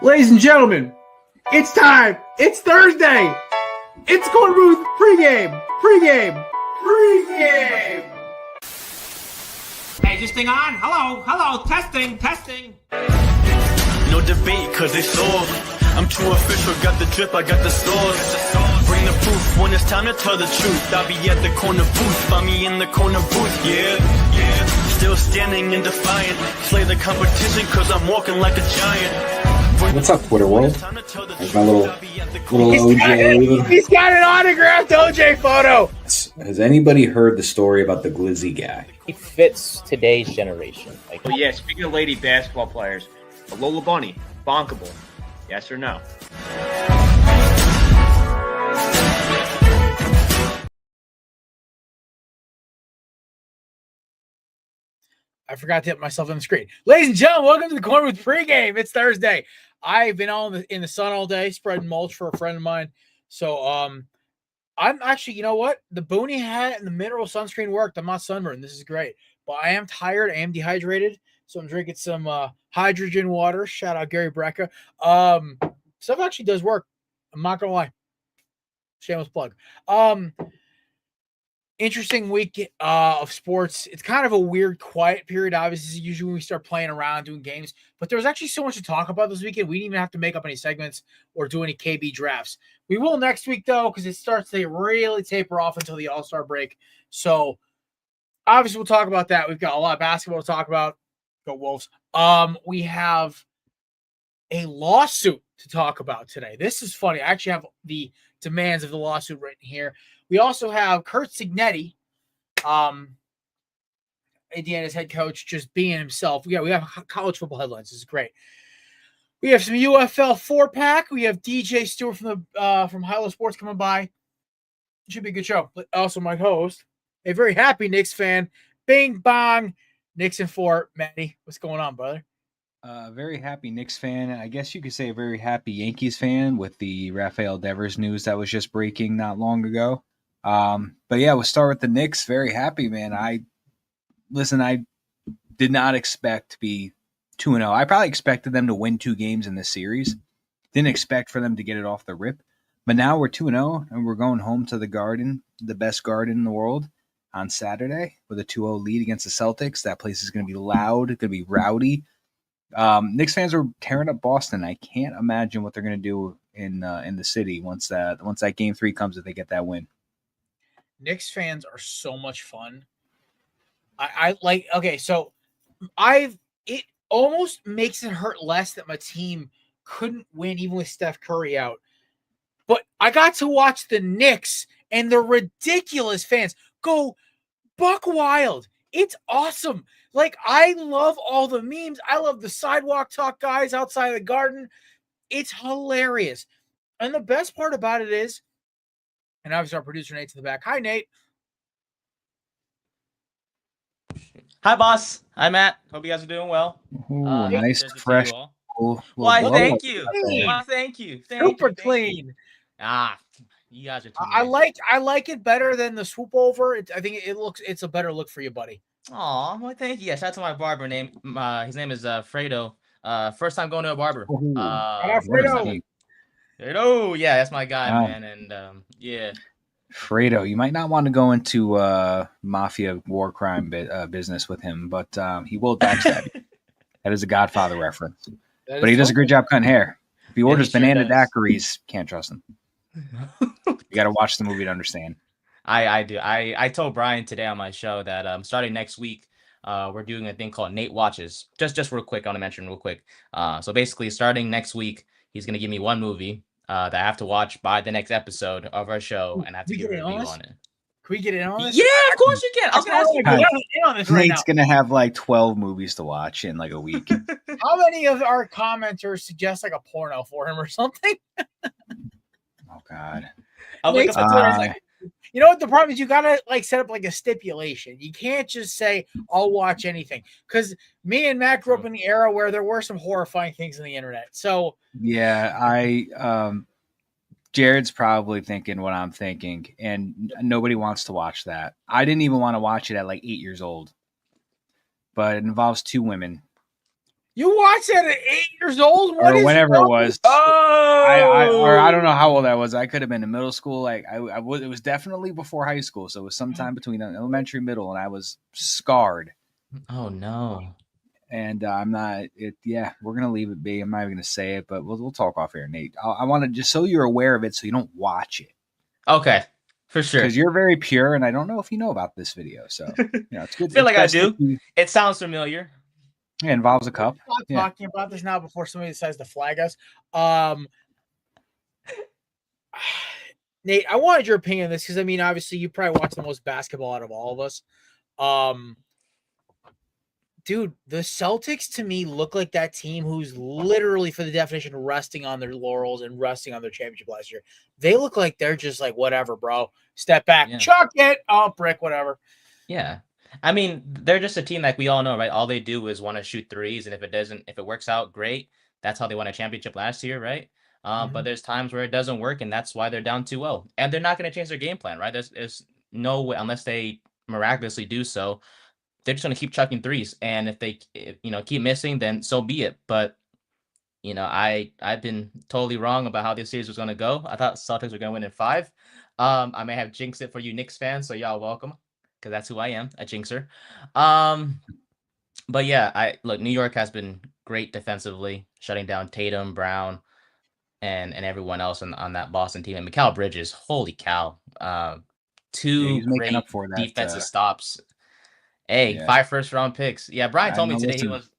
Ladies and gentlemen, it's time. It's Thursday. It's Korner Booth pregame. Hey, is this thing on? Hello, testing. No debate, cause they saw. I'm too official, got the drip, I got the sauce. Bring the proof when it's time to tell the truth. I'll be at the corner booth, find me in the corner booth, yeah. Still standing and defiant. Slay the competition, cause I'm walking like a giant. What's up, Twitter world? There's my little OJ. He's got an autographed OJ photo. Has anybody heard the story about the Glizzy guy? He fits today's generation. Oh yeah, speaking of lady basketball players, the Lola Bunny, bonkable. Yes or no? I forgot to hit myself on the screen. Ladies and gentlemen, welcome to the Korner with Pregame. It's Thursday. I've been in the sun all day, spreading mulch for a friend of mine. So I'm actually, you know what? The boonie hat and the mineral sunscreen worked. I'm not sunburned. This is great. But I am tired. I am dehydrated. So I'm drinking some hydrogen water. Shout out Gary Brecka. Stuff actually does work. I'm not going to lie. Shameless plug. Interesting week of sports. It's kind of a weird, quiet period. Obviously, usually when we start playing around, doing games. But there was actually so much to talk about this weekend. We didn't even have to make up any segments or do any KB drafts. We will next week, though, because it starts to really taper off until the All-Star break. So, obviously, we'll talk about that. We've got a lot of basketball to talk about. Go Wolves. We have a lawsuit to talk about today. This is funny. I actually have the demands of the lawsuit written here. We also have Curt Cignetti, Indiana's head coach, just being himself. We have college football headlines. This is great. We have some UFL 4-pack. We have DJ Stewart from Hilo Sports coming by. It should be a good show. But also my host, a very happy Knicks fan. Bing bong. Knicks and 4. Matty, what's going on, brother? Very happy Knicks fan. I guess you could say a very happy Yankees fan with the Rafael Devers news that was just breaking not long ago. But yeah, we'll start with the Knicks. Very happy, man. I did not expect to be 2-0. I probably expected them to win 2 games in this series. Didn't expect for them to get it off the rip. But now we're 2-0, and we're going home to the Garden, the best Garden in the world, on Saturday with a 2-0 lead against the Celtics. That place is going to be loud. It's going to be rowdy. Knicks fans are tearing up Boston. I can't imagine what they're going to do in the city once that Game 3 comes if they get that win. Knicks fans are so much fun. It almost makes it hurt less that my team couldn't win even with Steph Curry out. But I got to watch the Knicks and the ridiculous fans go buck wild. It's awesome. Like, I love all the memes. I love the sidewalk talk guys outside of the Garden. It's hilarious. And the best part about it is, and obviously our producer Nate's in the back. Hi, Nate. Hi, boss. Hi, Matt. Hope you guys are doing well. Ooh, nice, fresh. Why, thank you. Thank you. Super clean. You guys are too I like it better than the swoop over. I think it's a better look for you, buddy. Aw, well, thank you. Yeah, shout out to my barber name. His name is Fredo. First time going to a barber. Fredo. Fredo, yeah, that's my guy, man. And yeah. Fredo, you might not want to go into mafia war crime business with him, but he will backstab you. That is a Godfather reference. But he does a great job cutting hair. If he orders banana daiquiris, can't trust him. You got to watch the movie to understand. I do. I told Brian today on my show that starting next week, we're doing a thing called Nate Watches. Just real quick, I want to mention real quick. So basically, starting next week, he's going to give me one movie that I have to watch by the next episode of our show, and I have to give a review on it. Can we get in on this? Yeah, of course you can. I was going to ask you. Nate's going to have like 12 movies to watch in like a week. How many of our commenters suggest like a porno for him or something? Oh, God. I'll look up you know what the problem is? You gotta like set up like a stipulation. You can't just say I'll watch anything, because me and Matt grew up in the era where there were some horrifying things on the internet. So yeah, Jared's probably thinking what I'm thinking, and nobody wants to watch that. I didn't even want to watch it at like 8 years old, but it involves 2 women You watched that at 8 years old? What or is whenever wrong it was. I don't know how old I was. I could have been in middle school. Like I was. It was definitely before high school, so it was sometime between elementary, middle, and I was scarred. Oh no. And I'm not. Yeah, we're gonna leave it be. I'm not even gonna say it, but we'll talk off here, Nate. I want to just so you're aware of it, so you don't watch it. Okay, for sure. Because you're very pure, and I don't know if you know about this video. So it's good. I feel like I best do. if you- It sounds familiar. It involves a cup. Stop Yeah. talking about this now before somebody decides to flag us. Nate, I wanted your opinion on this because I mean, obviously, you probably watch the most basketball out of all of us. Dude, the Celtics to me look like that team who's literally, for the definition, resting on their laurels and resting on their championship last year. They look like they're just like, whatever, bro. Step back, Yeah. chuck it. Oh, brick, whatever. Yeah. I mean, they're just a team like we all know, right? All they do is want to shoot threes, and if it works out, great. That's how they won a championship last year, right? But there's times where it doesn't work, and that's why they're down 2-0. And they're not going to change their game plan, right? There's no way, unless they miraculously do so, they're just going to keep chucking threes. And if they, keep missing, then so be it. But I've been totally wrong about how this series was going to go. I thought Celtics were going to win in 5. I may have jinxed it for you Knicks fans, so y'all welcome, because that's who I am, a jinxer. But yeah, New York has been great defensively, shutting down Tatum, Brown, and everyone else on that Boston team. And Mikal Bridges, holy cow, two he's making great up for that, defensive stops. Hey, yeah. 5 first-round picks. Yeah, Brian told me today listen. he was.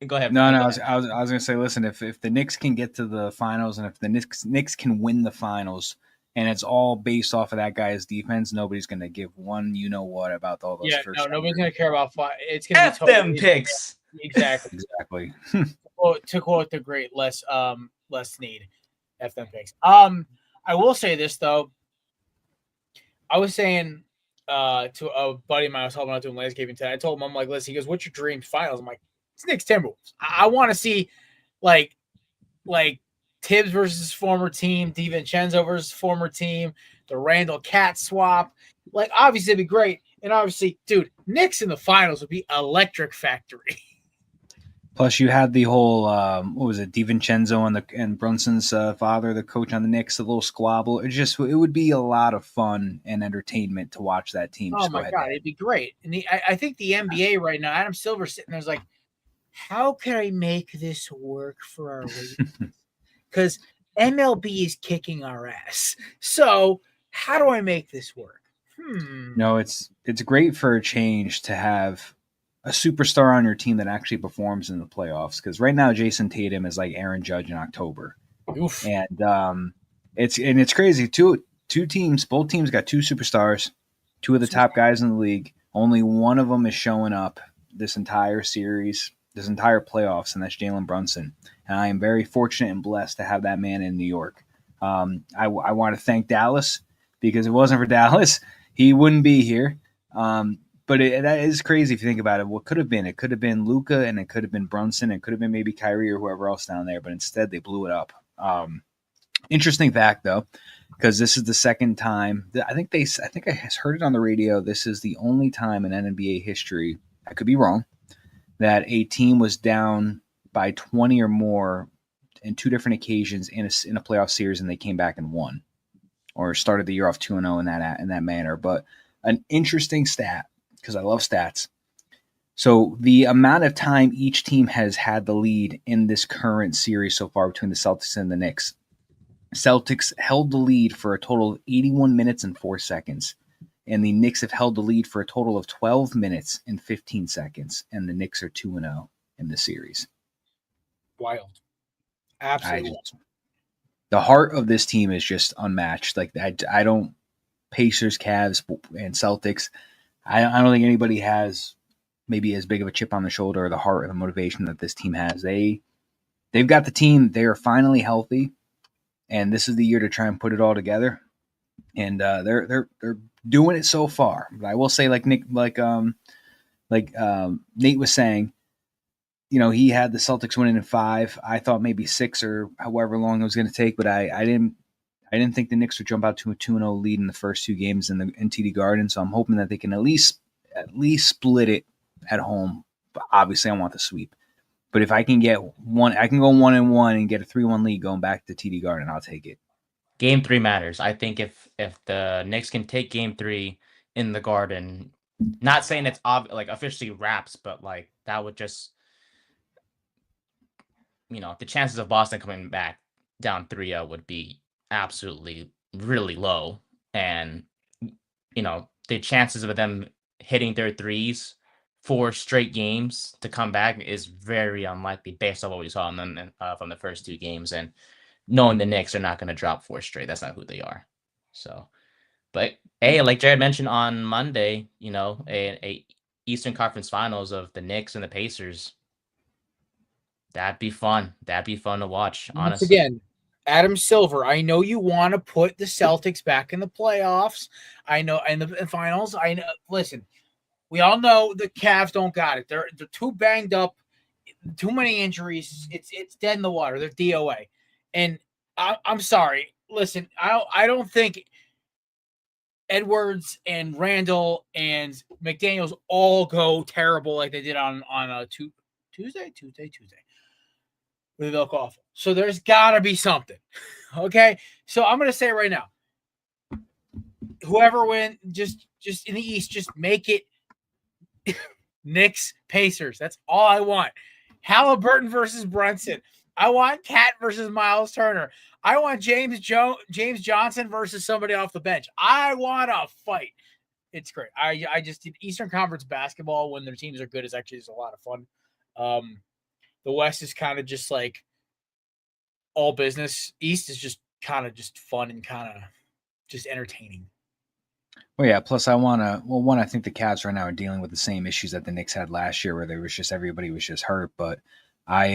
Go ahead. No, Go I ahead. was gonna say, listen, if the Knicks can get to the finals, and if the Knicks can win the finals, and it's all based off of that guy's defense, nobody's gonna give one what about all those first. Nobody's gonna care about five. It's gonna F be totally them picks. Exactly. Exactly. To quote the great Les Snead, F them picks. I will say this though. I was saying to a buddy of mine I was helping out doing landscaping today. I told him, I'm like, listen, he goes, what's your dream finals? I'm like, it's Knicks Timberwolves. I want to see like Tibbs versus his former team, DiVincenzo versus former team, the Randall Cat swap. Like, obviously it'd be great. And obviously, dude, Knicks in the finals would be electric factory. Plus, you had the whole what was it, DiVincenzo and Brunson's father, the coach on the Knicks, the little squabble. It would be a lot of fun and entertainment to watch that team. Oh my god, it'd be great. And I think the NBA right now, Adam Silver's sitting there's like, how can I make this work for our league? Because MLB is kicking our ass. So how do I make this work? No, it's great for a change to have a superstar on your team that actually performs in the playoffs. Because right now, Jason Tatum is like Aaron Judge in October. Oof. And it's crazy. Both teams got 2 superstars, 2 of the top guys in the league. Only one of them is showing up this entire series, this entire playoffs, and that's Jalen Brunson. And I am very fortunate and blessed to have that man in New York. I want to thank Dallas, because if it wasn't for Dallas, he wouldn't be here. But that is crazy if you think about it. What could have been? It could have been Luka, and it could have been Brunson. It could have been maybe Kyrie or whoever else down there. But instead, they blew it up. Interesting fact, though, because this is the second time. I think I heard it on the radio. This is the only time in NBA history, I could be wrong, that a team was down by 20 or more in 2 different occasions in a playoff series, and they came back and won, or started the year off 2-0 in that manner. But an interesting stat, because I love stats. So the amount of time each team has had the lead in this current series so far between the Celtics and the Knicks. Celtics held the lead for a total of 81 minutes and 4 seconds. And the Knicks have held the lead for a total of 12 minutes and 15 seconds. And the Knicks are 2-0 in the series. Wild. Absolutely. The heart of this team is just unmatched. Like, I don't – Pacers, Cavs, and Celtics – I don't think anybody has maybe as big of a chip on the shoulder or the heart or the motivation that this team has. They've got the team. They are finally healthy, and this is the year to try and put it all together. And they're doing it so far. But I will say, like Nate was saying, he had the Celtics winning in 5. I thought maybe 6 or however long it was going to take, but I didn't think the Knicks would jump out to a 2-0 lead in the first 2 games in TD Garden, so I'm hoping that they can at least split it at home. But obviously, I want the sweep. But if I can get one, I can go 1-1 and get a 3-1 lead going back to TD Garden. I'll take it. Game 3 matters. I think if the Knicks can take Game 3 in the Garden, not saying it's like officially wraps, but like that would just, the chances of Boston coming back down 3-0 would be absolutely really low, and the chances of them hitting their threes 4 straight games to come back is very unlikely based on what we saw from the first 2 games, and knowing the Knicks are not going to drop 4 straight. That's not who they are. So, but hey, like Jared mentioned on Monday, a Eastern Conference Finals of the Knicks and the Pacers. That'd be fun. That'd be fun to watch. Once Honestly. again, Adam Silver, I know you want to put the Celtics back in the playoffs. I know in the finals. I know. Listen, we all know the Cavs don't got it. They're too banged up, too many injuries. It's dead in the water. They're DOA. And I'm sorry. Listen, I don't think Edwards and Randall and McDaniels all go terrible like they did on a Tuesday. They look awful. So there's got to be something. Okay? So I'm going to say it right now. Whoever wins, just in the East, just make it Knicks, Pacers. That's all I want. Halliburton versus Brunson. I want Cat versus Miles Turner. I want James Johnson versus somebody off the bench. I want a fight. It's great. I just did Eastern Conference basketball when their teams are good is actually just a lot of fun. The West is kind of just like all business. East is just kind of just fun and kind of just entertaining. Well, yeah. Plus, I think the Cavs right now are dealing with the same issues that the Knicks had last year, where there was just everybody was just hurt. But I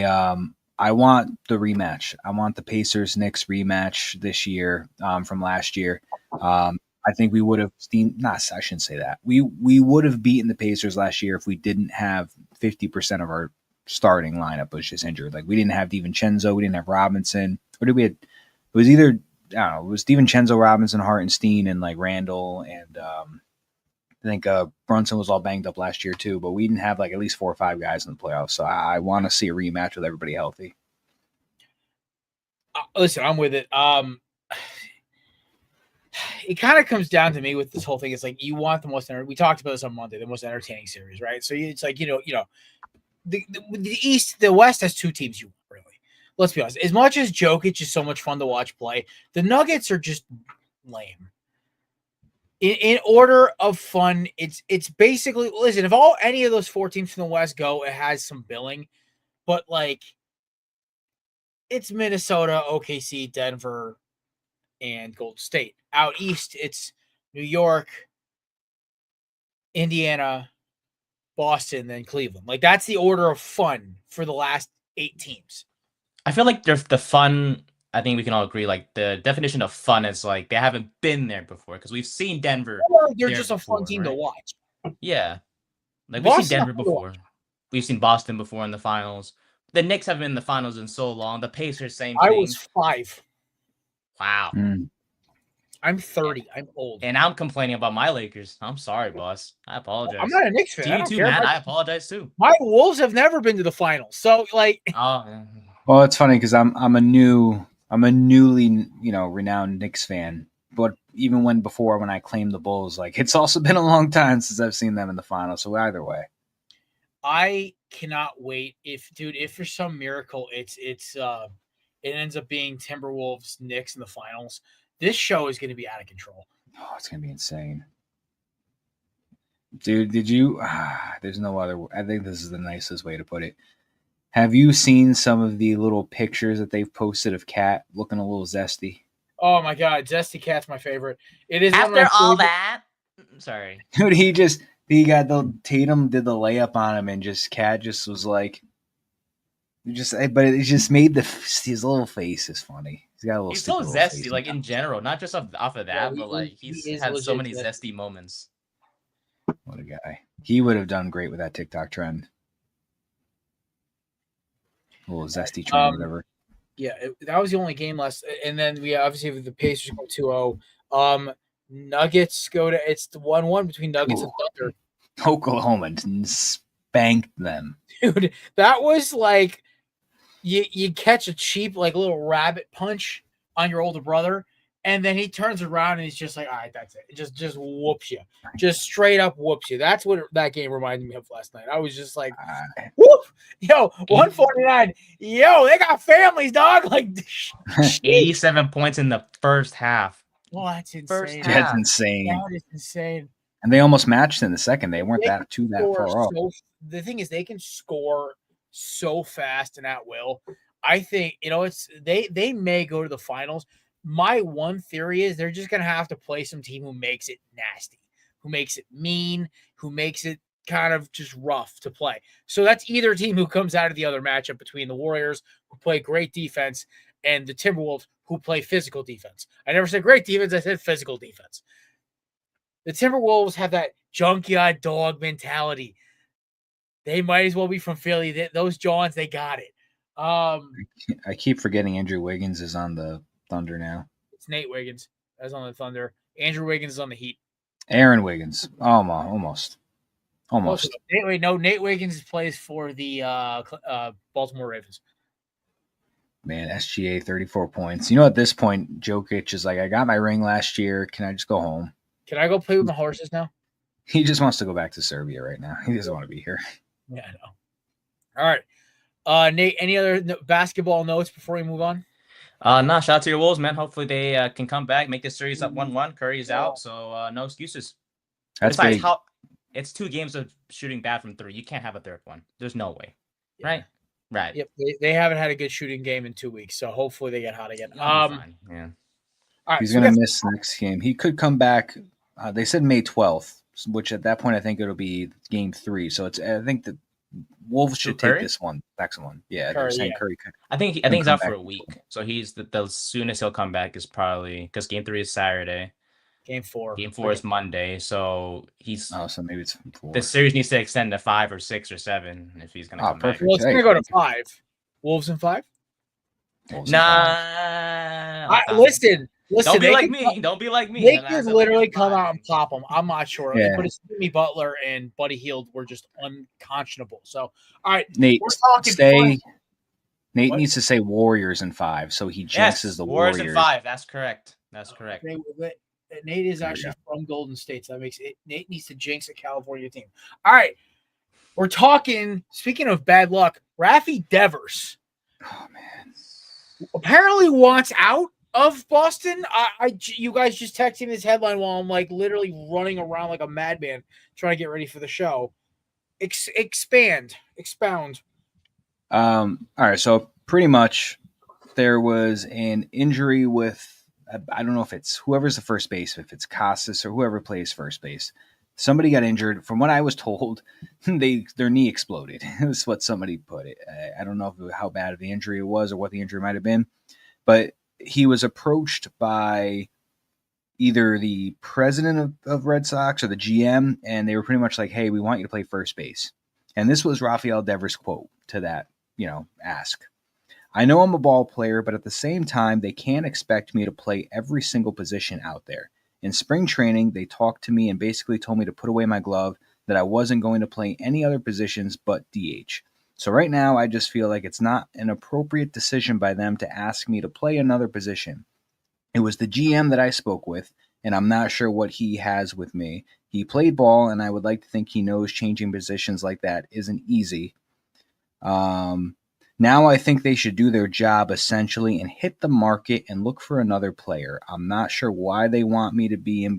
want the rematch. I want the Pacers Knicks rematch this year from last year. I think we would have I shouldn't say that. We would have beaten the Pacers last year if we didn't have 50% of our starting lineup was just injured. Like we didn't have DiVincenzo, we didn't have Robinson. Or did we have? It was either I don't know. It was DiVincenzo, Robinson, Hartenstein, and like Randall, and I think Brunson was all banged up last year too. But we didn't have like at least 4 or 5 guys in the playoffs. So I want to see a rematch with everybody healthy. Listen, I'm with it. It kind of comes down to me with this whole thing. It's like you want the most. We talked about this on Monday, the most entertaining series, right? So it's like the East, the West has 2 teams you want, really. Let's be honest. As much as Jokic is so much fun to watch play, the Nuggets are just lame. In order of fun, it's basically listen. If any of those 4 teams from the West go, it has some billing, but like it's Minnesota, OKC, Denver, and Golden State. Out East, it's New York, Indiana, Boston, then Cleveland. Like that's the order of fun for the last 8 teams. I feel like there's the fun. I think we can all agree. Like the definition of fun is like they haven't been there before because we've seen Denver. They're just a fun team to watch. Yeah, like we've seen Denver before. We've seen Boston before in the finals. The Knicks haven't been in the finals in so long. The Pacers, same thing. I was 5. Wow. I'm 30. I'm old. And I'm complaining about my Lakers. I'm sorry, boss. I apologize. I'm not a Knicks fan. To you too, man. I apologize too. My Wolves have never been to the finals. So like Well, it's funny because I'm a newly renowned Knicks fan. But even when I claimed the Bulls, like it's also been a long time since I've seen them in the finals. So either way. I cannot wait if for some miracle it ends up being Timberwolves Knicks in the finals. This show is going to be out of control. Oh, it's going to be insane. Dude, did you there's no other I think this is the nicest way to put it. Have you seen some of the little pictures that they've posted of Cat looking a little zesty? Oh my god, Zesty Cat's my favorite. It is after all that. Sorry. Dude, he got the Tatum did the layup on him and just Cat just was like but it just made his little face is funny. He's got a little. He's so zesty, like in general, not just off of that, but like he's had so many zesty moments. What a guy! He would have done great with that TikTok trend, a little zesty trend, whatever. Yeah, that was the only game last, and then we obviously have the Pacers go 2-0. Nuggets go to it's the 1-1 between Nuggets and Thunder. Oklahoma spanked them. Dude, that was like you catch a cheap like little rabbit punch on your older brother, and then he turns around and he's just like, all right, that's it. Just whoops you. Just straight up whoops you. That's what that game reminded me of last night. I was just like, whoop, yo, 149. Yo, they got families, dog. Like 87 points in the first half. well, that's insane. First half. That's insane. That is insane. And they almost matched in the second. They weren't They that can far score off. the thing is they can score so fast and at will. I think it's they may go to the finals. My one theory is they're just gonna have to play some team who makes it nasty, who makes it mean, who makes it kind of just rough to play. So that's either team who comes out of the other matchup between the Warriors, who play great defense, and the Timberwolves, who play physical defense. I never said great defense, I said physical defense. The Timberwolves have that junkyard dog mentality. They might as well be from Philly. Those Johns, they got it. I keep forgetting Andrew Wiggins is on the Thunder now. It's Nate Wiggins that's on the Thunder. Andrew Wiggins is on the Heat. Aaron Wiggins. Almost. Nate Wiggins plays for the Baltimore Ravens. Man, SGA 34 points. You know, at this point, Jokic is like, I got my ring last year. Can I just go home? Can I go play with my horses now? He just wants to go back to Serbia right now. He doesn't want to be here. Yeah, I know. All right. Nate, any other basketball notes before we move on? No, shout out to your Wolves, man. Hopefully they can come back, make this series up 1-1. Curry's out, so no excuses. That's Besides, big. it's 2 games of shooting bad from 3. You can't have a third one. There's no way. Yeah. Right. Yep. They haven't had a good shooting game in 2 weeks, so hopefully they get hot again. Yeah. All right, He's going to miss next game. He could come back. They said May 12th, which at that point I think it'll be game 3. So I think the Wolves should take this one, next one. Yeah, they're saying Curry could. I think he's out for a week. So he's the soonest he'll come back is probably because game 3 is Saturday. Game 4 is Monday. So he's so maybe it's 4. The series needs to extend to 5 or 6 or 7 if he's gonna come back. Well, it's gonna go to 5. Wolves in 5. Listen. Don't be like me. Don't be like me. They could literally come out and pop them. I'm not sure. Yeah. But it's Jimmy Butler and Buddy Hield were just unconscionable. So, all right, Nate, we're talking. Nate needs to say Warriors in 5, so he jinxes the Warriors. In 5. That's correct. Nate is actually from Golden State, so that makes it. Nate needs to jinx a California team. All right, we're talking. Speaking of bad luck, Rafi Devers. Oh man, apparently wants out of Boston. You guys just texted me this headline while I'm like literally running around like a madman trying to get ready for the show. Expound. All right, so pretty much there was an injury with I don't know if it's whoever's the first base, if it's Casas or whoever plays first base. Somebody got injured. From what I was told, their knee exploded. That's what somebody put it. I don't know how bad of the injury it was or what the injury might have been, but he was approached by either the president of Red Sox or the GM, and they were pretty much like, hey, we want you to play first base. And this was Rafael Devers' quote to that, ask. I know I'm a ball player, but at the same time, they can't expect me to play every single position out there. In spring training, they talked to me and basically told me to put away my glove, that I wasn't going to play any other positions but DH. So right now, I just feel like it's not an appropriate decision by them to ask me to play another position. It was the GM that I spoke with, and I'm not sure what he has with me. He played ball, and I would like to think he knows changing positions like that isn't easy. Now I think they should do their job essentially and hit the market and look for another player. I'm not sure why they want me to be in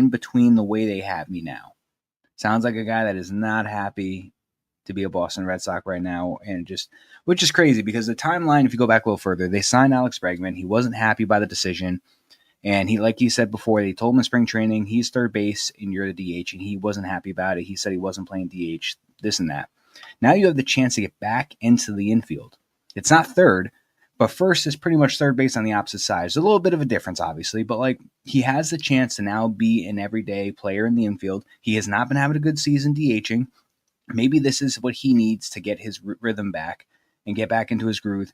between the way they have me now. Sounds like a guy that is not happy to be a Boston Red Sox right now, and which is crazy because the timeline, if you go back a little further, they signed Alex Bregman. He wasn't happy by the decision, and he, like he said before, they told him in spring training, he's third base and you're the DH, and he wasn't happy about it. He said he wasn't playing DH, this and that. Now you have the chance to get back into the infield. It's not third, but first is pretty much third base on the opposite side. There's a little bit of a difference, obviously, but he has the chance to now be an everyday player in the infield. He has not been having a good season DHing. Maybe this is what he needs to get his rhythm back and get back into his groove.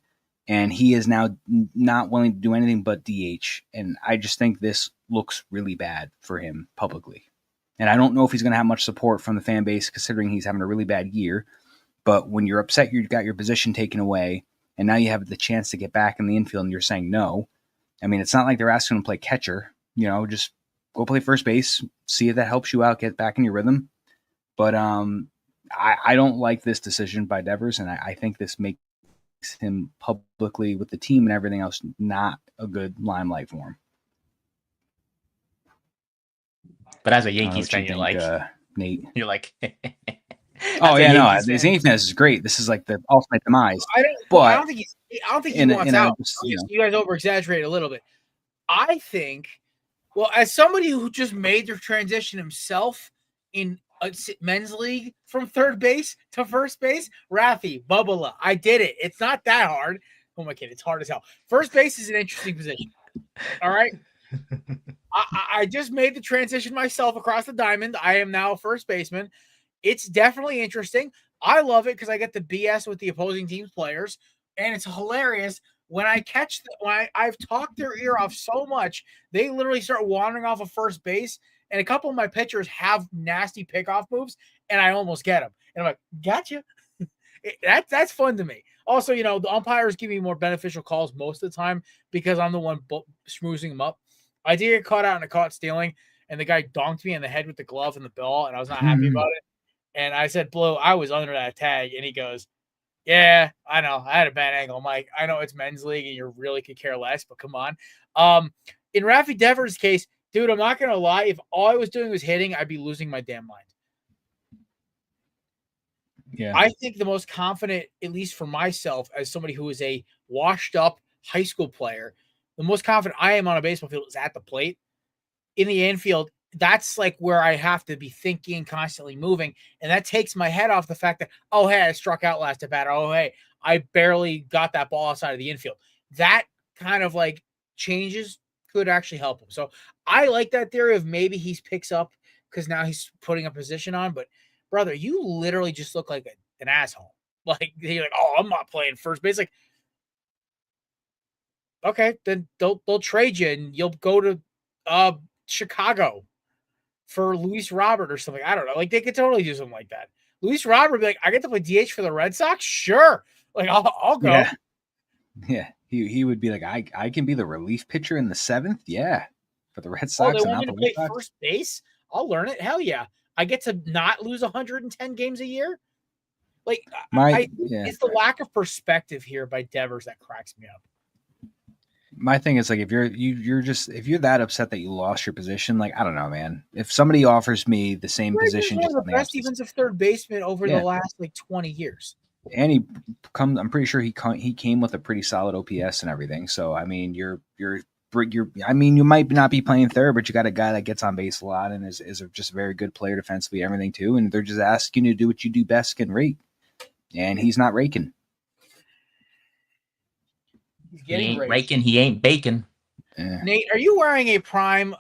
And he is now not willing to do anything but DH. And I just think this looks really bad for him publicly. And I don't know if he's going to have much support from the fan base considering he's having a really bad year. But when you're upset, you've got your position taken away, and now you have the chance to get back in the infield and you're saying no. I mean, it's not like they're asking him to play catcher. Just go play first base, see if that helps you out, get back in your rhythm. But I don't like this decision by Devers, and I think this makes him publicly with the team and everything else not a good limelight for him. But as a Yankees fan, you're like, Nate. You're like, oh yeah, no, this Yankees fan is great. This is like the ultimate demise. I don't think he wants out. You guys over exaggerate a little bit. I think, well, as somebody who just made the transition himself in a men's league from third base to first base, Rafi, Bubba, I did it. It's not that hard. Oh my kid, it's hard as hell. First base is an interesting position. All right. I just made the transition myself across the diamond. I am now a first baseman. It's definitely interesting. I love it because I get the BS with the opposing team's players, and it's hilarious when I catch when I've talked their ear off so much, they literally start wandering off of first base, and a couple of my pitchers have nasty pickoff moves, and I almost get them. And I'm like, gotcha. That's fun to me. Also, the umpires give me more beneficial calls most of the time because I'm the one schmoozing them up. I did get caught out in a caught stealing, and the guy donked me in the head with the glove and the ball, and I was not happy about it. And I said, Blue, I was under that tag. And he goes, yeah, I know. I had a bad angle. I'm like, I know it's men's league, and you really could care less, but come on. In Rafi Devers' case, dude, I'm not going to lie. If all I was doing was hitting, I'd be losing my damn mind. Yeah. I think the most confident, at least for myself, as somebody who is a washed-up high school player, the most confident I am on a baseball field is at the plate. In the infield, that's like where I have to be thinking, constantly moving. And that takes my head off the fact that, oh, hey, I struck out last at bat. Oh, hey, I barely got that ball outside of the infield. That kind of like changes could actually help him. So I like that theory of maybe he picks up because now he's putting a position on. But, brother, you literally just look like an asshole. Like, you're like, oh, I'm not playing first base. Like, okay, then they'll trade you and you'll go to Chicago for Luis Robert or something. I don't know. Like, they could totally do something like that. Luis Robert would be like, I get to play DH for the Red Sox? Sure. Like, I'll go. Yeah. He would be like, I can be the relief pitcher in the 7th? Yeah. For the Red Oh, Sox they and want not me the to play first base? I'll learn it. Hell yeah. I get to not lose 110 games a year? Like, it's the lack of perspective here by Devers that cracks me up. My thing is like if you're that upset that you lost your position, like I don't know, man. If somebody offers me the same position, one of the best defensive third baseman over the last like 20 years, and I'm pretty sure he came with a pretty solid OPS and everything. So I mean, you might not be playing third, but you got a guy that gets on base a lot and is just a very good player defensively, everything too. And they're just asking you to do what you do best and rake, and he's not raking. He ain't raking. He ain't baking. Yeah. Nate, are you wearing a Prime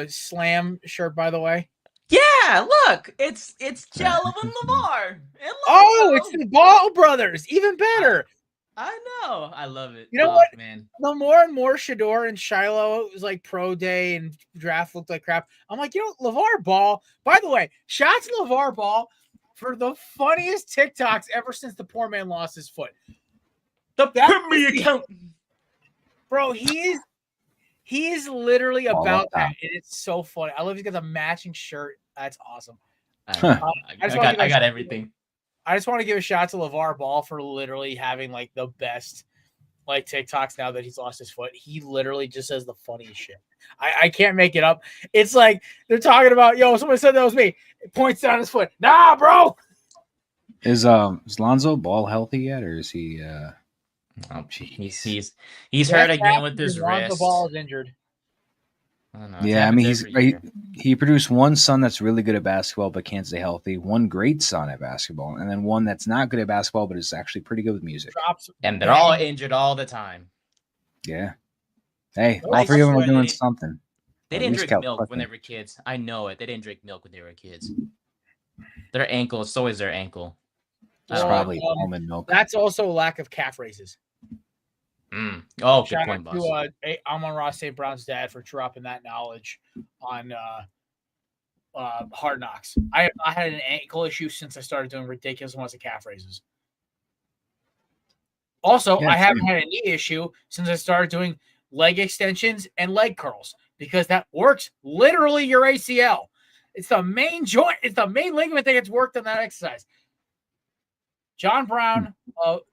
Slam shirt, by the way? Yeah, look, it's Jello and LeVar. It's the Ball brothers, even better. I know, I love it. You know what, man? The more and more Shedeur and Shiloh, it was like pro day and draft looked like crap. I'm like, LeVar Ball. By the way, shots to LeVar Ball for the funniest TikToks ever since the poor man lost his foot. The Premier account, bro. He is literally about that. It's so funny. I love he's got a matching shirt. That's awesome. I got everything. I just want to give a shout out to LeVar Ball for literally having like the best like TikToks now that he's lost his foot. He literally just says the funniest shit. I can't make it up. It's like they're talking about, somebody said that was me. It points down his foot. Nah, bro. Is Lonzo Ball healthy yet, or is he? He's hurt again with his wrist. The ball is injured. Yeah, I mean he produced one son that's really good at basketball but can't stay healthy, one great son at basketball, and then one that's not good at basketball but is actually pretty good with music. And they're all injured all the time. Yeah. Hey, all three of them are doing something. They didn't drink milk when they were kids. I know it. They didn't drink milk when they were kids. Their ankle, so is their ankle. It's probably almond milk. That's also a lack of calf raises. Oh, shout good point, out to Amon-Ra St. Brown's dad for dropping that knowledge on Hard Knocks. I have not had an ankle issue since I started doing ridiculous amounts of calf raises. Also, Yeah, I haven't same. had a knee issue since I started doing leg extensions and leg curls because that works literally your ACL. It's the main joint. It's the main ligament that gets worked on that exercise. John Brown,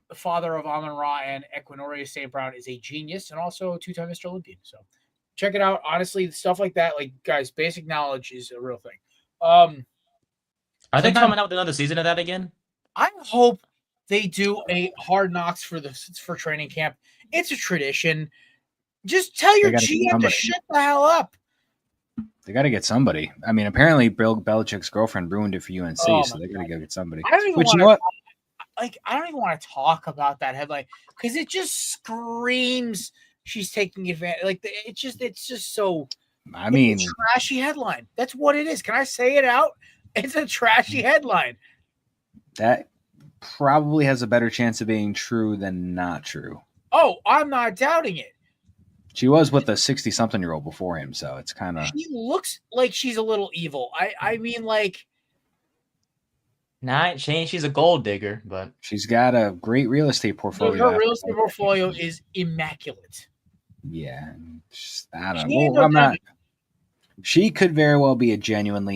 the father of Amon-Ra and Equinoria St. Brown, is a genius and also a two-time Mr. Olympian. So check it out. Honestly, stuff like that, like guys, basic knowledge is a real thing. Are they coming out with another season of that again? I hope they do a Hard Knocks for training camp. It's a tradition. Just tell your They gotta get GM to somebody. shut the hell up. They got to get somebody. I mean, apparently Bill Belichick's girlfriend ruined it for UNC, Oh, so they got to go get somebody. I don't even But you want know what? I don't even want to talk about that headline because it just screams she's taking advantage. Like it's just so. I mean, it's a trashy headline. That's what it is. Can I say it out? It's a trashy headline. that probably has a better chance of being true than not true. Oh, I'm not doubting it. She was with a 60-something-year-old before him, so it's kind of. She looks like she's a little evil. I mean, like. Nah, I ain't changed. She's a gold digger, but She's got a great real estate portfolio. Her real estate portfolio is immaculate. Yeah, I don't She know. ain't Well, no I'm not. dummy. She could very well be a genuine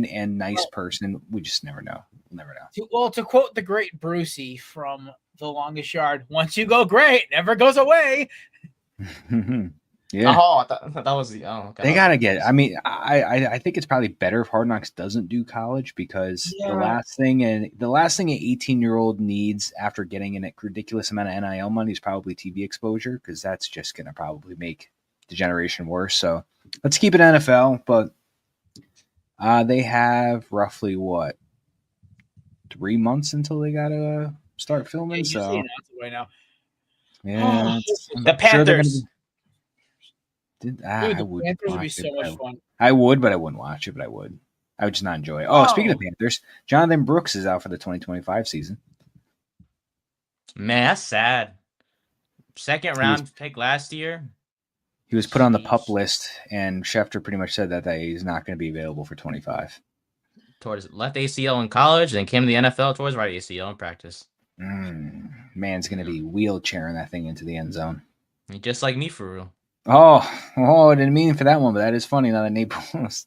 and nice person. We just never know. We'll never know. To quote the great Brucey from The Longest Yard, once you go great, never goes away. Yeah. oh, I thought that was the okay. They gotta get. I mean, I think it's probably better if Hard Knocks doesn't do college because Yeah. the last thing an 18-year-old needs after getting a ridiculous amount of NIL money is probably TV exposure because that's just gonna probably make the generation worse. So let's keep it NFL, but they have roughly 3 months until they gotta start filming. You So see it right now. yeah, Oh, the Panthers. Dude, I the would Panthers would be watch so it, much but fun. I would, but I wouldn't watch it. But I would just not enjoy it. Oh, speaking of Panthers, Jonathan Brooks is out for the 2025 season. Man, that's sad. Second round pick last year. He was put on the Jeez. PUP list, and Schefter pretty much said that he's not going to be available for 25. Towards left ACL in college, then came to the NFL towards right ACL in practice. Man's going to be wheelchairing that thing into the end zone. Just like me for real. Oh, I didn't mean for that one, but that is funny now that Nate posts.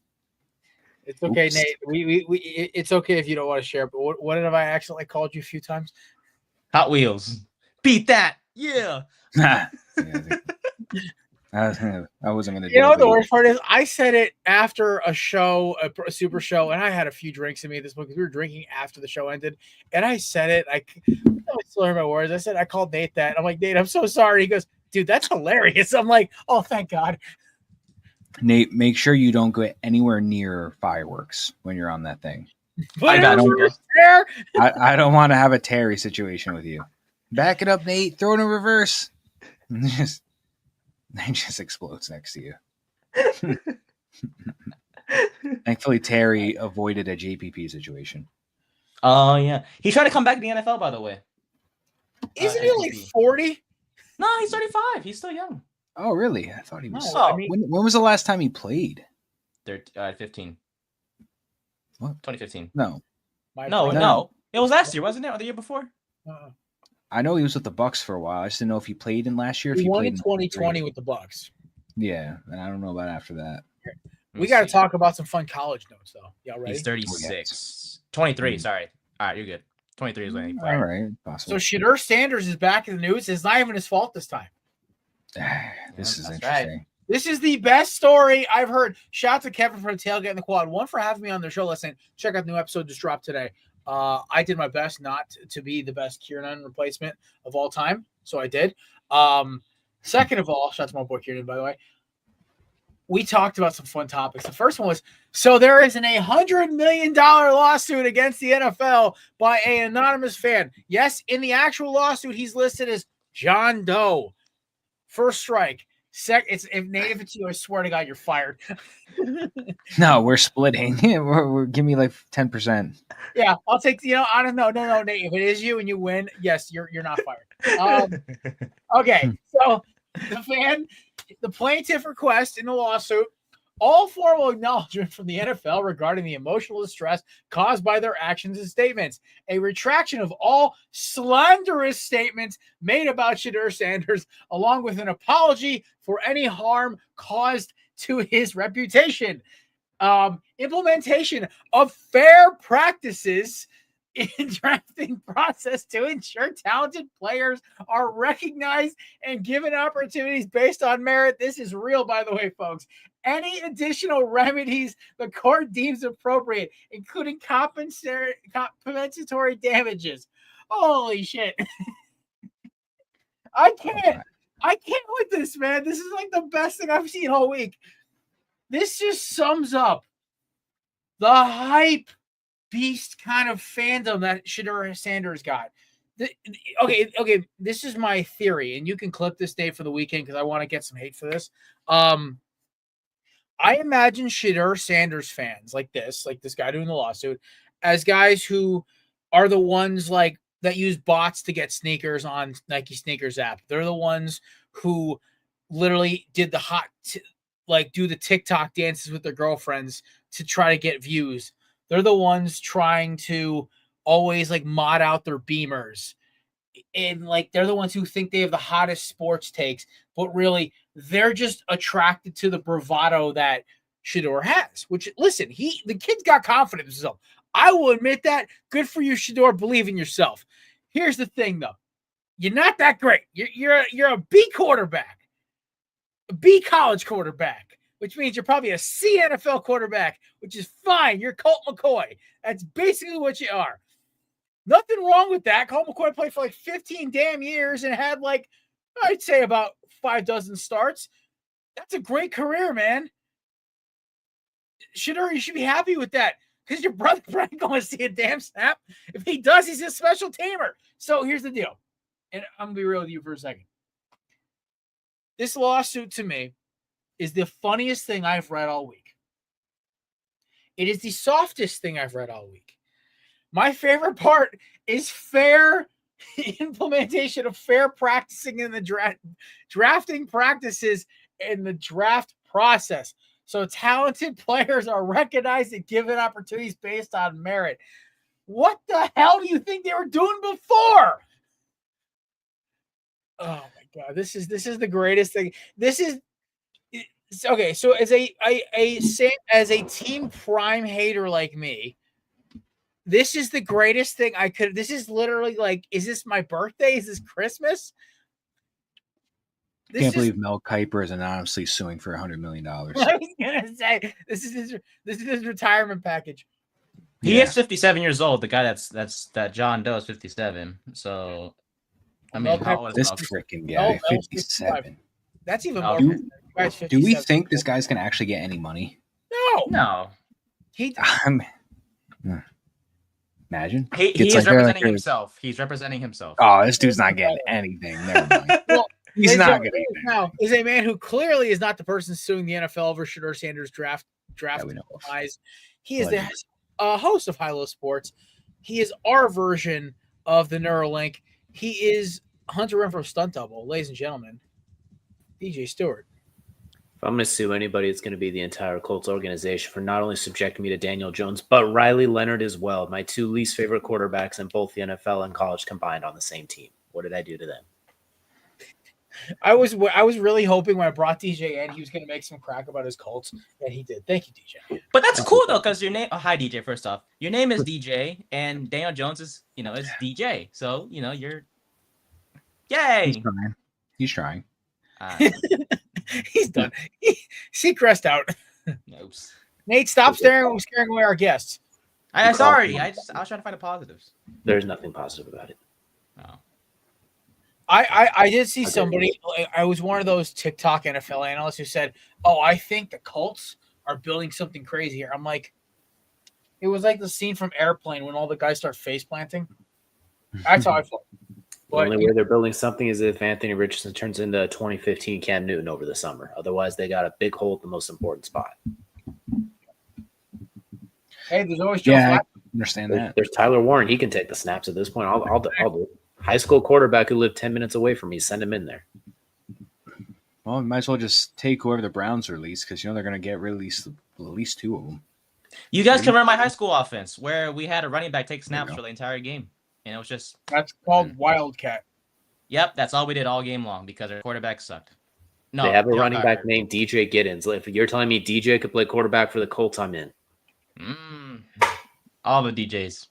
It's okay, Oops. Nate. It's okay if you don't want to share. But what have I accidentally called you a few times? Hot Wheels. Beat that. Yeah. I wasn't going to do You know it. the worst part is I said it after a show, a super show, and I had a few drinks in me at this point because we were drinking after the show ended. And I said it. I still hear my words. I said I called Nate that. I'm like, Nate, I'm so sorry. He goes, dude, that's hilarious. I'm like, oh, thank God. Nate, make sure you don't go anywhere near fireworks when you're on that thing. I got you. There. I don't want to have a Terry situation with you. Back it up, Nate. Throw it in reverse. It just explodes next to you. Thankfully, Terry avoided a JPP situation. Oh, yeah. He tried to come back to the NFL, by the way. Isn't he like 40? No, he's 35. He's still young. Oh, really? I thought he was. No, I mean, When was the last time he played? They're 15. What? 2015. No. No. It was last year, wasn't it? Or the year before? I know he was with the Bucks for a while. I just didn't know if he played in last year. If He he won played in 2020 with the Bucks. Yeah, and I don't know about after that. We got to talk about some fun college notes, though. Y'all ready? He's 36. 23, sorry. All right, you're good. 23 is when he played. All right, possible. So Shedeur Sanders is back in the news. It's not even his fault this time. This is that's interesting. right. This is the best story I've heard. Shout out to Kevin for the tailgate in the quad. One for having me on their show. Listen, check out the new episode just dropped today. I did my best not to be the best Kieran replacement of all time, so I did. Second of all, shout out to my boy Kieran, by the way. We talked about some fun topics. The first one was, so there is an $100 million lawsuit against the NFL by an anonymous fan. Yes, in the actual lawsuit, he's listed as John Doe. First strike. If it's you, I swear to God, you're fired. No, we're splitting. we're give me like 10%. Yeah, I'll take. I don't know. No, Nate. If it is you and you win, yes, you're not fired. Okay, so the plaintiff requests in the lawsuit all formal acknowledgement from the NFL regarding the emotional distress caused by their actions and statements. A retraction of all slanderous statements made about Shedeur Sanders, along with an apology for any harm caused to his reputation. Implementation of fair practices in drafting process to ensure talented players are recognized and given opportunities based on merit. This is real, by the way, folks. Any additional remedies the court deems appropriate, including compensatory damages. Holy shit. I can't with this, man. This is like the best thing I've seen all week. This just sums up the hype beast kind of fandom that Shedeur Sanders got. Okay. This is my theory, and you can clip this day for the weekend because I want to get some hate for this. I imagine Shedeur Sanders fans like this guy doing the lawsuit, as guys who are the ones like that use bots to get sneakers on Nike sneakers app. They're the ones who literally did the do the TikTok dances with their girlfriends to try to get views. They're the ones trying to always like mod out their Beamers. And like they're the ones who think they have the hottest sports takes, but really they're just attracted to the bravado that Shedeur has. Which listen, the kid's got confidence in himself. I will admit that. Good for you, Shedeur. Believe in yourself. Here's the thing, though. You're not that great. You're a B quarterback, a B college quarterback, which means you're probably a C NFL quarterback, which is fine. You're Colt McCoy. That's basically what you are. Nothing wrong with that. Colt McCoy played for like 15 damn years and had like, I'd say about 6 starts. That's a great career, man. Shedeur, you should be happy with that because your brother probably going to see a damn snap. If he does, he's a special teamer. So here's the deal. And I'm going to be real with you for a second. This lawsuit to me is the funniest thing I've read all week. It is the softest thing I've read all week. My favorite part is fair implementation of fair practicing in the drafting practices in the draft process. So talented players are recognized and given opportunities based on merit. What the hell do you think they were doing before? Oh my God, this is the greatest thing. This is okay. So as a Team Prime hater like me, this is the greatest thing I could. This is literally like, is this my birthday? Is this Christmas? I can't believe Mel Kiper is anonymously suing for $100 million. I was gonna say this is his retirement package. He is 57 years old. The guy that John Doe is 57. So I mean, how old is this freaking guy? 57. That's even more. Do we think this guy's gonna actually get any money? No. Imagine. He is representing himself. He's representing himself. Oh, this dude's not getting anything. Never mind. Well, he's not getting anything. Now is a man who clearly is not the person suing the NFL over Shedeur Sanders draft eyes. He is the host of High Low Sports. He is our version of the Neuralink. He is Hunter Renfro's stunt double, ladies and gentlemen. DJ Stewart. If I'm going to sue anybody, it's going to be the entire Colts organization for not only subjecting me to Daniel Jones, but Riley Leonard as well. My two least favorite quarterbacks in both the NFL and college combined on the same team. What did I do to them? I was really hoping when I brought DJ in, he was going to make some crack about his Colts, and he did. Thank you, DJ. But that's cool though, because your name. Oh, hi, DJ. First off, your name is DJ, and Daniel Jones is is DJ. So you're. Yay! He's trying. He's done. Seacrest out. Oops. Nate, stop scaring away our guests. Sorry. I was trying to find the positives. There's nothing positive about it. Oh. I did see somebody. I was one of those TikTok NFL analysts who said, "Oh, I think the Colts are building something crazy here." I'm like, it was like the scene from Airplane when all the guys start face planting. That's how I felt. The only way they're building something is if Anthony Richardson turns into 2015 Cam Newton over the summer. Otherwise, they got a big hole at the most important spot. Hey, there's always Joe. Yeah, I understand that. There's Tyler Warren. He can take the snaps at this point. I'll do it. High school quarterback who lived 10 minutes away from me. Send him in there. Well, we might as well just take whoever the Browns release because they're going to get released at least 2 of them. You guys can remember my high school offense where we had a running back take snaps go. for the entire game, and it was just That's called Wildcat. Yep, that's all we did all game long because our quarterback sucked. No, They have a Derek running Carr. back named DJ Giddens. If you're telling me DJ could play quarterback for the Colts, I'm in. All the DJs.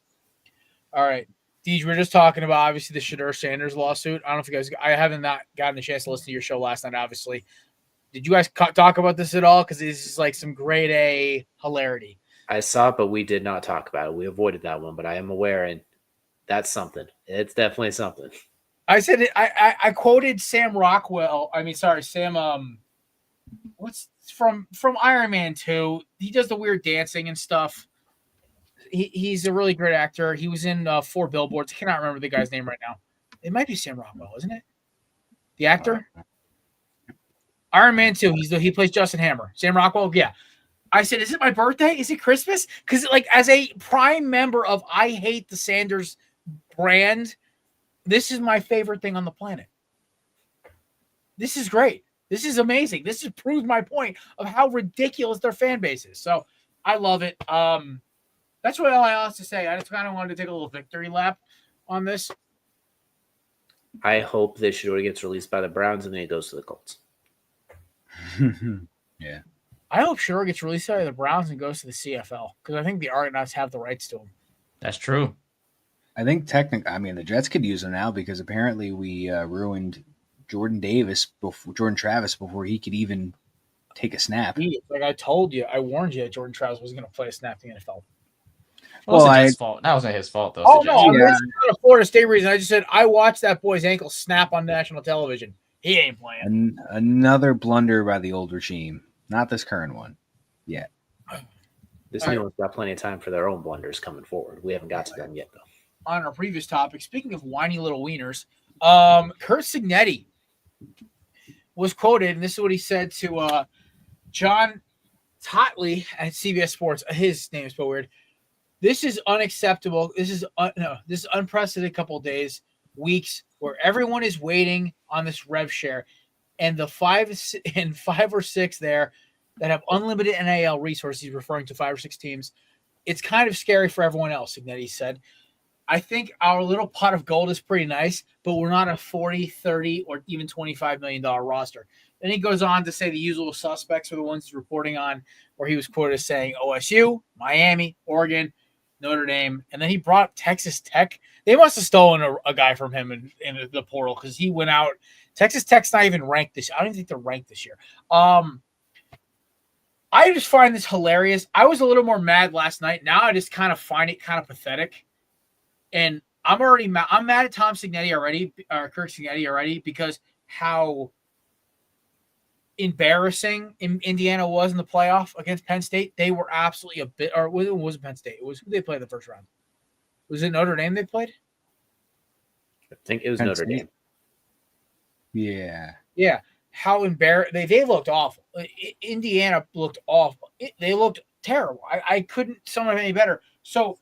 All right. Deej, we're just talking about, obviously, the Shedeur Sanders lawsuit. I don't know if you guys – I haven't not gotten a chance to listen to your show last night, obviously. Did you guys talk about this at all? Because this is like some grade A hilarity. I saw it, but we did not talk about it. We avoided that one, but I am aware, and that's something. It's definitely something. I said it, I quoted Sam Rockwell. I mean, sorry, Sam. What's from Iron Man 2? He does the weird dancing and stuff. He's a really great actor. He was in 4 Billboards. I cannot remember the guy's name right now. It might be Sam Rockwell, isn't it? The actor. Iron Man 2. He plays Justin Hammer. Sam Rockwell. Yeah. I said, is it my birthday? Is it Christmas? Because like as a prime member of I Hate the Sanders brand, this is my favorite thing on the planet. This is great. This is amazing. This has proved my point of how ridiculous their fan base is. So I love it. That's what all I have to say. I just kind of wanted to take a little victory lap on this. I hope this Shedeur gets released by the Browns and then he goes to the Colts. Yeah. I hope Shedeur gets released by the Browns and goes to the CFL because I think the Argonauts have the rights to him. That's true. I think the Jets could use him now because apparently we ruined Jordan Travis before he could even take a snap. Like I told you, I warned you, Jordan Travis was going to play a snap in the NFL. Well, Jets' fault. That wasn't his fault, though. Oh, no. Yeah. It's not a Florida State reason. I just said I watched that boy's ankle snap on national television. He ain't playing. Another blunder by the old regime. Not this current one. Yeah. This new one's got plenty of time for their own blunders coming forward. We haven't got to them yet, though. On our previous topic, speaking of whiny little wieners, Kurt Signetti was quoted, and this is what he said to John Totley at CBS Sports. His name is so weird. This is unacceptable. This is unprecedented couple of days, weeks, where everyone is waiting on this rev share, and the 5 or 6 there that have unlimited NIL resources, referring to 5 or 6 teams. It's kind of scary for everyone else, Signetti said. I think our little pot of gold is pretty nice, but we're not a 40, 30, or even $25 million roster. Then he goes on to say the usual suspects are the ones he's reporting on, where he was quoted as saying OSU, Miami, Oregon, Notre Dame, and then he brought up Texas Tech. They must have stolen a guy from him in the portal because he went out. Texas Tech's not even ranked this year. I don't even think they're ranked this year. I just find this hilarious. I was a little more mad last night. Now I just kind of find it kind of pathetic. And I'm mad at Tom Signetti already, or Kirk Signetti already, because how embarrassing Indiana was in the playoff against Penn State. They were absolutely it wasn't Penn State. It was who they played the first round. Was it Notre Dame they played? I think it was Penn Notre State. Dame. Yeah. Yeah. How embarrassed they looked awful. Indiana looked awful. They looked terrible. I couldn't sum it up any better. So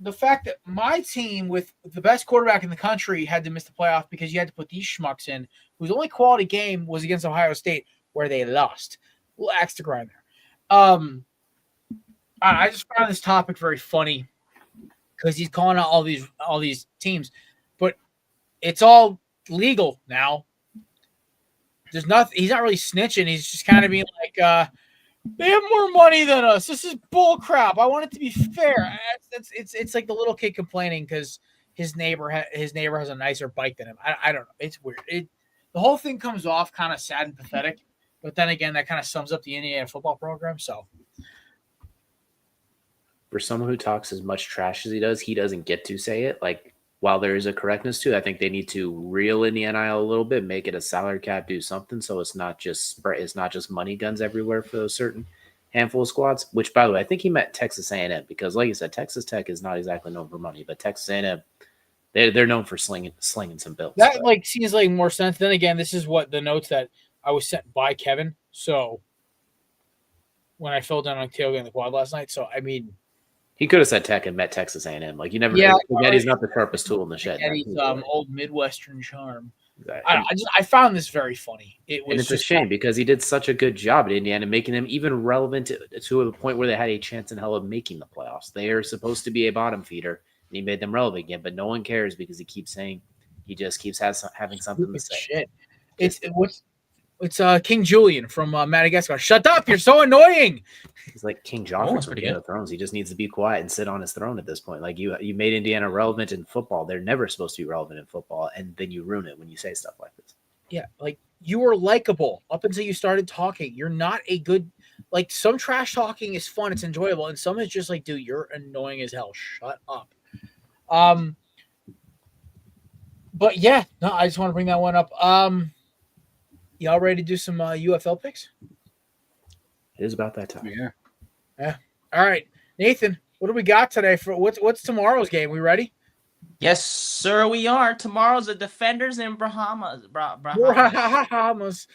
the fact that my team with the best quarterback in the country had to miss the playoff because you had to put these schmucks in, whose only quality game was against Ohio State, where they lost. A little axe to grind there. I just found this topic very funny because he's calling out all these teams, but it's all legal now. There's nothing. He's not really snitching. He's just kind of being like, they have more money than us. This is bull crap. I want it to be fair. It's like the little kid complaining because his neighbor has a nicer bike than him. I don't know. It's weird. The whole thing comes off kind of sad and pathetic, but then again, that kind of sums up the Indiana football program. So, for someone who talks as much trash as he does, he doesn't get to say it. Like, while there is a correctness to it, I think they need to reel in the NIL a little bit, make it a salary cap, do something so it's not just money guns everywhere for those certain handful of squads. Which, by the way, I think he meant Texas A&M because, like you said, Texas Tech is not exactly known for money, but Texas A&M, they're known for slinging some bills. That seems like more sense. Then again, this is what the notes that I was sent by Kevin. So when I filled in on tailgate in the quad last night, so I mean. He could have said Tech and met Texas A&M. Like, you never know. He's not the sharpest tool in the shed. Eddie's old Midwestern charm. I found this very funny. It was And it's a just shame because he did such a good job at Indiana, making them even relevant to a point where they had a chance in hell of making the playoffs. They are supposed to be a bottom feeder, and he made them relevant again. But no one cares because he keeps saying he just keeps having something to say. Shit. It's King Julian from Madagascar. Shut up! You're so annoying. He's like King Joffrey from pretty Game good. of Thrones. He just needs to be quiet and sit on his throne at this point. Like you made Indiana relevant in football. They're never supposed to be relevant in football, and then you ruin it when you say stuff like this. Yeah, like you were likable up until you started talking. You're not a good like some trash talking is fun, it's enjoyable, and some is just like, dude, you're annoying as hell. Shut up. But yeah, no, I just want to bring that one up. Y'all ready to do some UFL picks? It is about that time. Yeah. All right, Nathan, what do we got today for what's tomorrow's game? We ready? Yes, sir, we are. Tomorrow's the Defenders in Bahamas. Bahamas.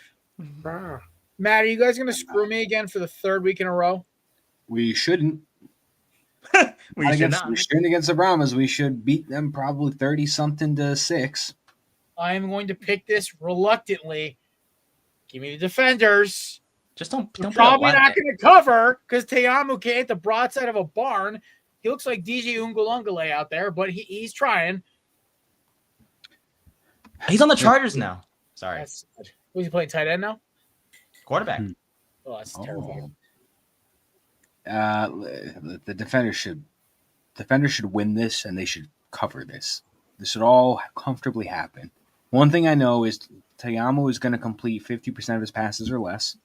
Matt, are you guys gonna screw me again for the third week in a row? We shouldn't. We should not. We shouldn't against the Brahmas. We should beat them probably 30-something to 6. I am going to pick this reluctantly. Give me the Defenders. Just don't Probably not going to cover because Te'amu can't hit the broadside of a barn. He looks like DJ Ungulungale out there, but he's trying. He's on the Chargers now. Sorry. Was he playing tight end now? Quarterback. Oh, that's terrifying. The defenders should win this, and they should cover this. This should all comfortably happen. One thing I know is Te'amu is going to complete 50% of his passes or less,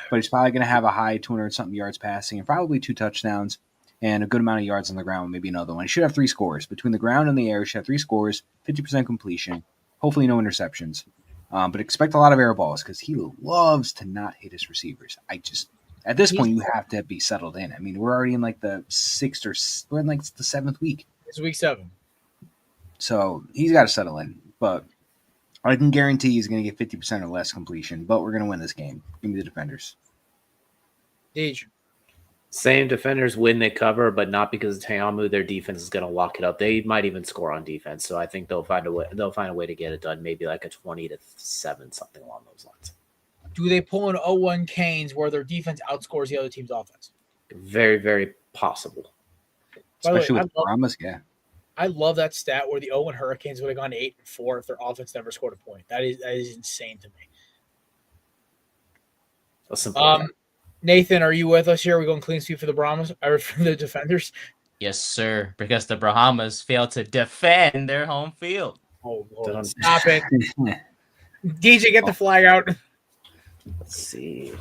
but he's probably going to have a high 200-something yards passing and probably 2 touchdowns and a good amount of yards on the ground, maybe another one. He should have 3 scores. Between the ground and the air, he should have 3 scores, 50% completion, hopefully no interceptions. But expect a lot of air balls because he loves to not hit his receivers. At this point, you have to be settled in. I mean, we're already in like the 7th week. It's week 7. So he's got to settle in. But I can guarantee he's going to get 50% or less completion. But we're going to win this game. Give me the Defenders. Deej. Same Defenders win, they cover, but not because of Te'amu. Their defense is going to lock it up. They might even score on defense. So I think they'll find a way. They'll find a way to get it done. Maybe like a 20-7, something along those lines. Do they pull an 0-1 Canes where their defense outscores the other team's offense? Very, very possible. Especially with Brahmas, yeah. I love that stat where the 0-1 Hurricanes would have gone 8-4 if their offense never scored a point. That is insane to me. That's simple. Nathan, are you with us here? Are we going clean sweep for the Brahmas or for the Defenders? Yes, sir. Because the Bahamas failed to defend their home field. Oh, Lord. Stop it. DJ, get the flag out. Let's see.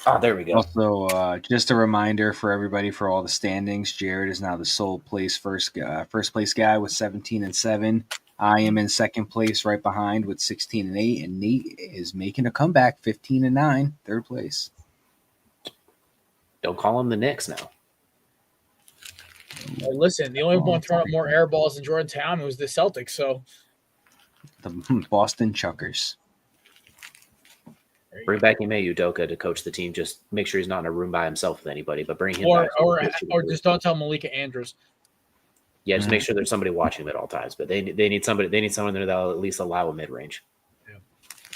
Oh, there we go. Also, just a reminder for everybody for all the standings. Jared is now the sole first place guy with 17-7. I am in second place right behind with 16-8, and Nate is making a comeback, 15-9, third place. Don't call him the Knicks now. Well, listen, the only one throwing up more air balls in Jordantown was the Celtics. So the Boston Chuckers. Bring back Ime Udoka to coach the team. Just make sure he's not in a room by himself with anybody, but bring him back. Or just don't tell Malika Andrews. Yeah, just make sure there's somebody watching him at all times. But they need somebody. They need someone there that'll at least allow a mid range.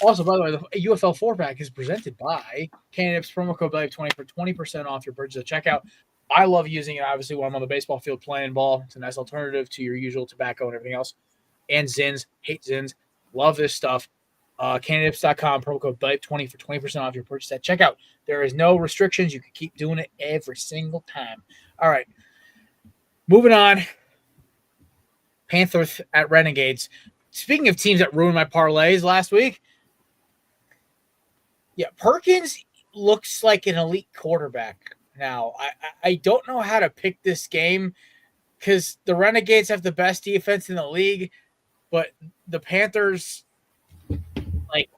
Also, by the way, the UFL 4-pack is presented by Candidates promo code BLAVE20 for 20% off your purchase at checkout. I love using it, obviously, when I'm on the baseball field playing ball. It's a nice alternative to your usual tobacco and everything else. And Zins. Hate Zins. Love this stuff. Candidates.com, promo code BLAVE20 for 20% off your purchase at checkout. There is no restrictions. You can keep doing it every single time. All right. Moving on. Panthers at Renegades. Speaking of teams that ruined my parlays last week, yeah, Pickens looks like an elite quarterback now. I don't know how to pick this game because the Renegades have the best defense in the league, but the Panthers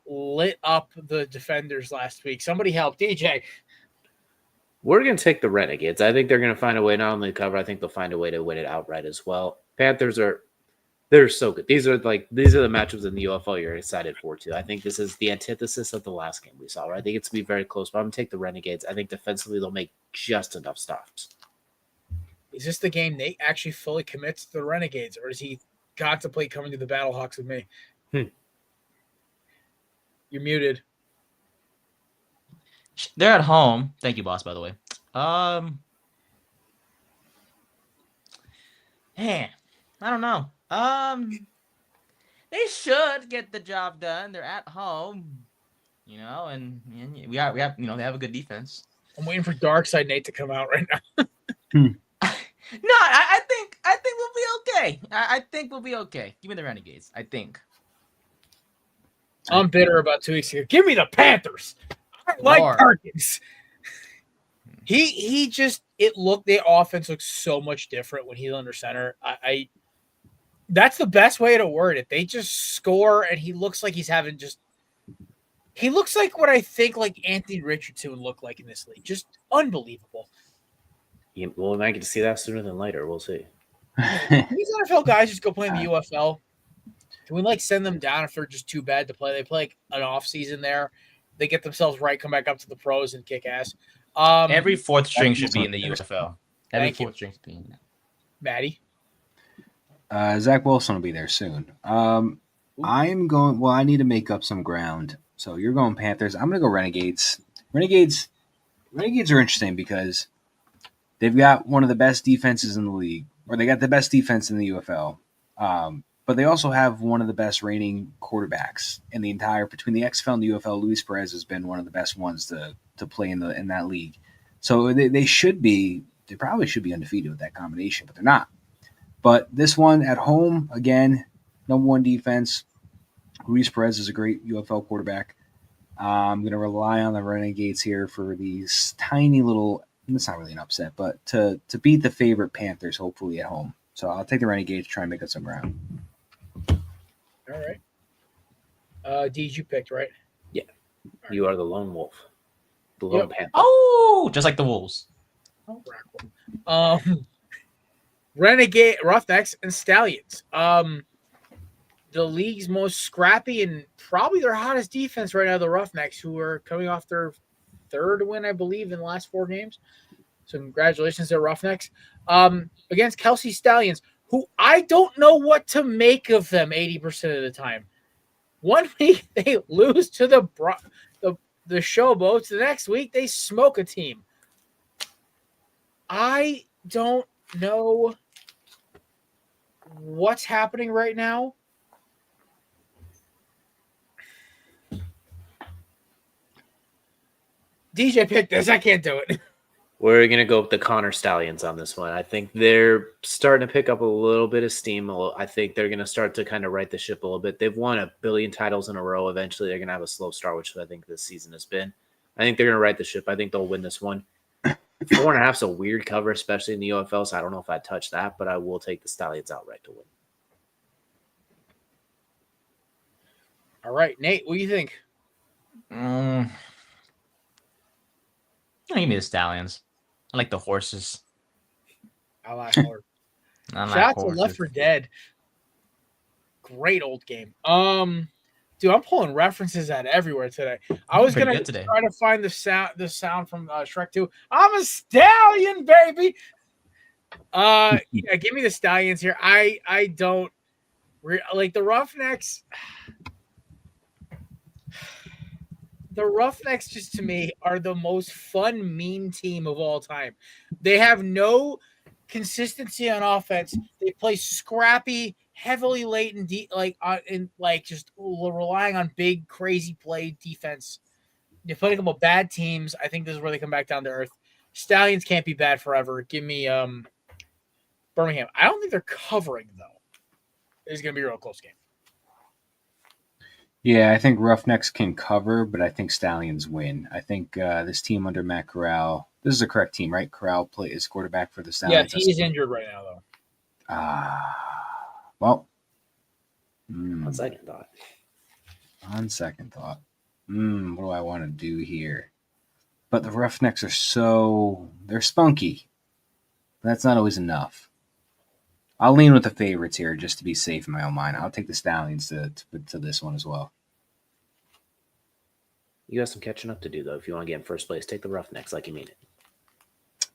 lit up the Defenders last week. Somebody help DJ. We're going to take the Renegades. I think they're going to find a way not only to cover, I think they'll find a way to win it outright as well. Panthers they're so good. These are the matchups in the UFL you're excited for too. I think this is the antithesis of the last game we saw. Right? I think it's going to be very close, but I'm going to take the Renegades. I think defensively they'll make just enough stops. Is this the game Nate actually fully commits to the Renegades, or does he contemplate coming to the Battlehawks with me? You're muted. They're at home. Thank you, boss, by the way. Man, I don't know. They should get the job done. They're at home, and we have, they have a good defense. I'm waiting for Dark Side Nate to come out right now. No, I think we'll be okay. I think we'll be okay. Give me the Renegades. I think. I'm bitter about 2 weeks ago. Give me the Panthers. I like Perkins. The offense looks so much different when he's under center. That's the best way to word it. They just score, and he looks like he looks like what I think like Anthony Richardson would look like in this league. Just unbelievable. Yeah, well, we might get to see that sooner than later. We'll see. These NFL guys just go play in the UFL. Can we send them down if they're just too bad to play? They play an off season there. They get themselves right, come back up to the pros and kick ass. Every fourth string should be in the UFL. Every fourth string should be in there. Maddie? Zach Wilson will be there soon. I am going. Well, I need to make up some ground. So you're going Panthers. I'm going to go Renegades. Renegades are interesting because they've got one of the best defenses in the league, or they got the best defense in the UFL. But they also have one of the best reigning quarterbacks in the entire between the XFL and the UFL. Luis Perez has been one of the best ones to play in that league. So they probably should be undefeated with that combination, but they're not. But this one at home, again, number one defense. Luis Perez is a great UFL quarterback. I'm going to rely on the Renegades here for these tiny little – it's not really an upset, but to beat the favorite Panthers, hopefully at home. So I'll take the Renegades to try and make up some ground. All right. Deej, you picked, right? Yeah. Right. You are the lone wolf. The lone panther. Oh, just like the Wolves. Renegade, Roughnecks, and Stallions. The league's most scrappy and probably their hottest defense right now, the Roughnecks, who are coming off their third win, I believe, in the last 4 games. So congratulations to Roughnecks. Against Kelsey Stallions, who I don't know what to make of them 80% of the time. 1 week they lose to the Showboats. The next week they smoke a team. I don't know what's happening right now. DJ picked this. I can't do it. We're going to go with the Korner Stallions on this one. I think they're starting to pick up a little bit of steam. I think they're going to start to kind of right the ship a little bit. They've won 1 billion titles in a row. Eventually, they're going to have a slow start, which I think this season has been. I think they're going to right the ship. I think they'll win this one. 4.5 is a weird cover, especially in the UFL, so I don't know if I'd touch that, but I will take the Stallions outright to win. All right, Nate, what do you think? Give me the Stallions. I like the horses. I like horses. Shout out to Left 4 Dead. Great old game. Dude, I'm pulling references out everywhere today. I was gonna try to find the sound from Shrek 2. I'm a stallion, baby. Yeah, give me the Stallions here. I don't like the Roughnecks. The Roughnecks, just to me, are the most fun, mean team of all time. They have no consistency on offense. They play scrappy, heavily latent, just relying on big, crazy play defense. They're playing them with bad teams. I think this is where they come back down to earth. Stallions can't be bad forever. Give me Birmingham. I don't think they're covering, though. It's going to be a real close game. Yeah, I think Roughnecks can cover, but I think Stallions win. I think this team under Matt Corral, this is the correct team, right? Corral is quarterback for the Stallions. Yeah, he's injured right now, though. Well. On second thought. What do I want to do here? But the Roughnecks are they're spunky. That's not always enough. I'll lean with the favorites here just to be safe in my own mind. I'll take the Stallions to this one as well. You have some catching up to do, though. If you want to get in first place, take the Roughnecks like you mean it.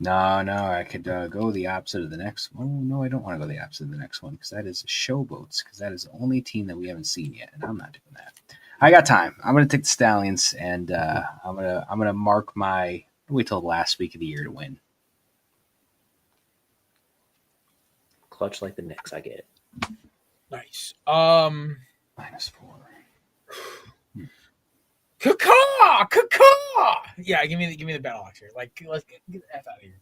No, I could go the opposite of the next one. Oh, no, I don't want to go the opposite of the next one because that is Showboats, because that is the only team that we haven't seen yet, and I'm not doing that. I got time. I'm gonna take the Stallions, and I'm gonna mark my. Wait till the last week of the year to win. Clutch like the Knicks. I get it. Nice. -4. Caw. Yeah, give me the Battlehawks here. Like, let's get the F out of here.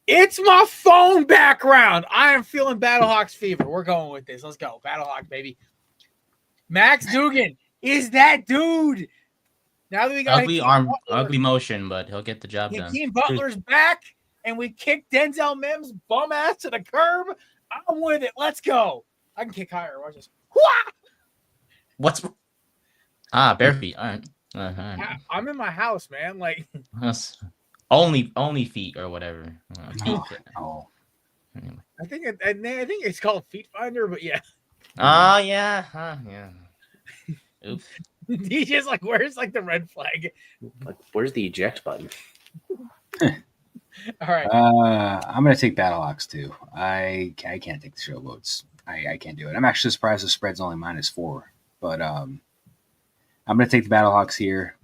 It's my phone background. I am feeling Battlehawks fever. We're going with this. Let's go. Battlehawk, baby. Max Dugan is that dude. Now that we got ugly motion, but he'll get the job done. Hakeem Butler's back, and we kicked Denzel Mims' bum ass to the curb. I'm with it. Let's go. I can kick higher. Watch this. What's bare feet? All right. I'm in my house, man. Like only feet or whatever. Oh. Anyway. I think it's called Feet Finder, but yeah. Oh yeah. Yeah. Oops. DJ's like, where's like the red flag? Like, where's the eject button? All right. I'm gonna take Battlehawks too. I can't take the Showboats. I can't do it. I'm actually surprised the spread's only -4, but I'm gonna take the Battlehawks here.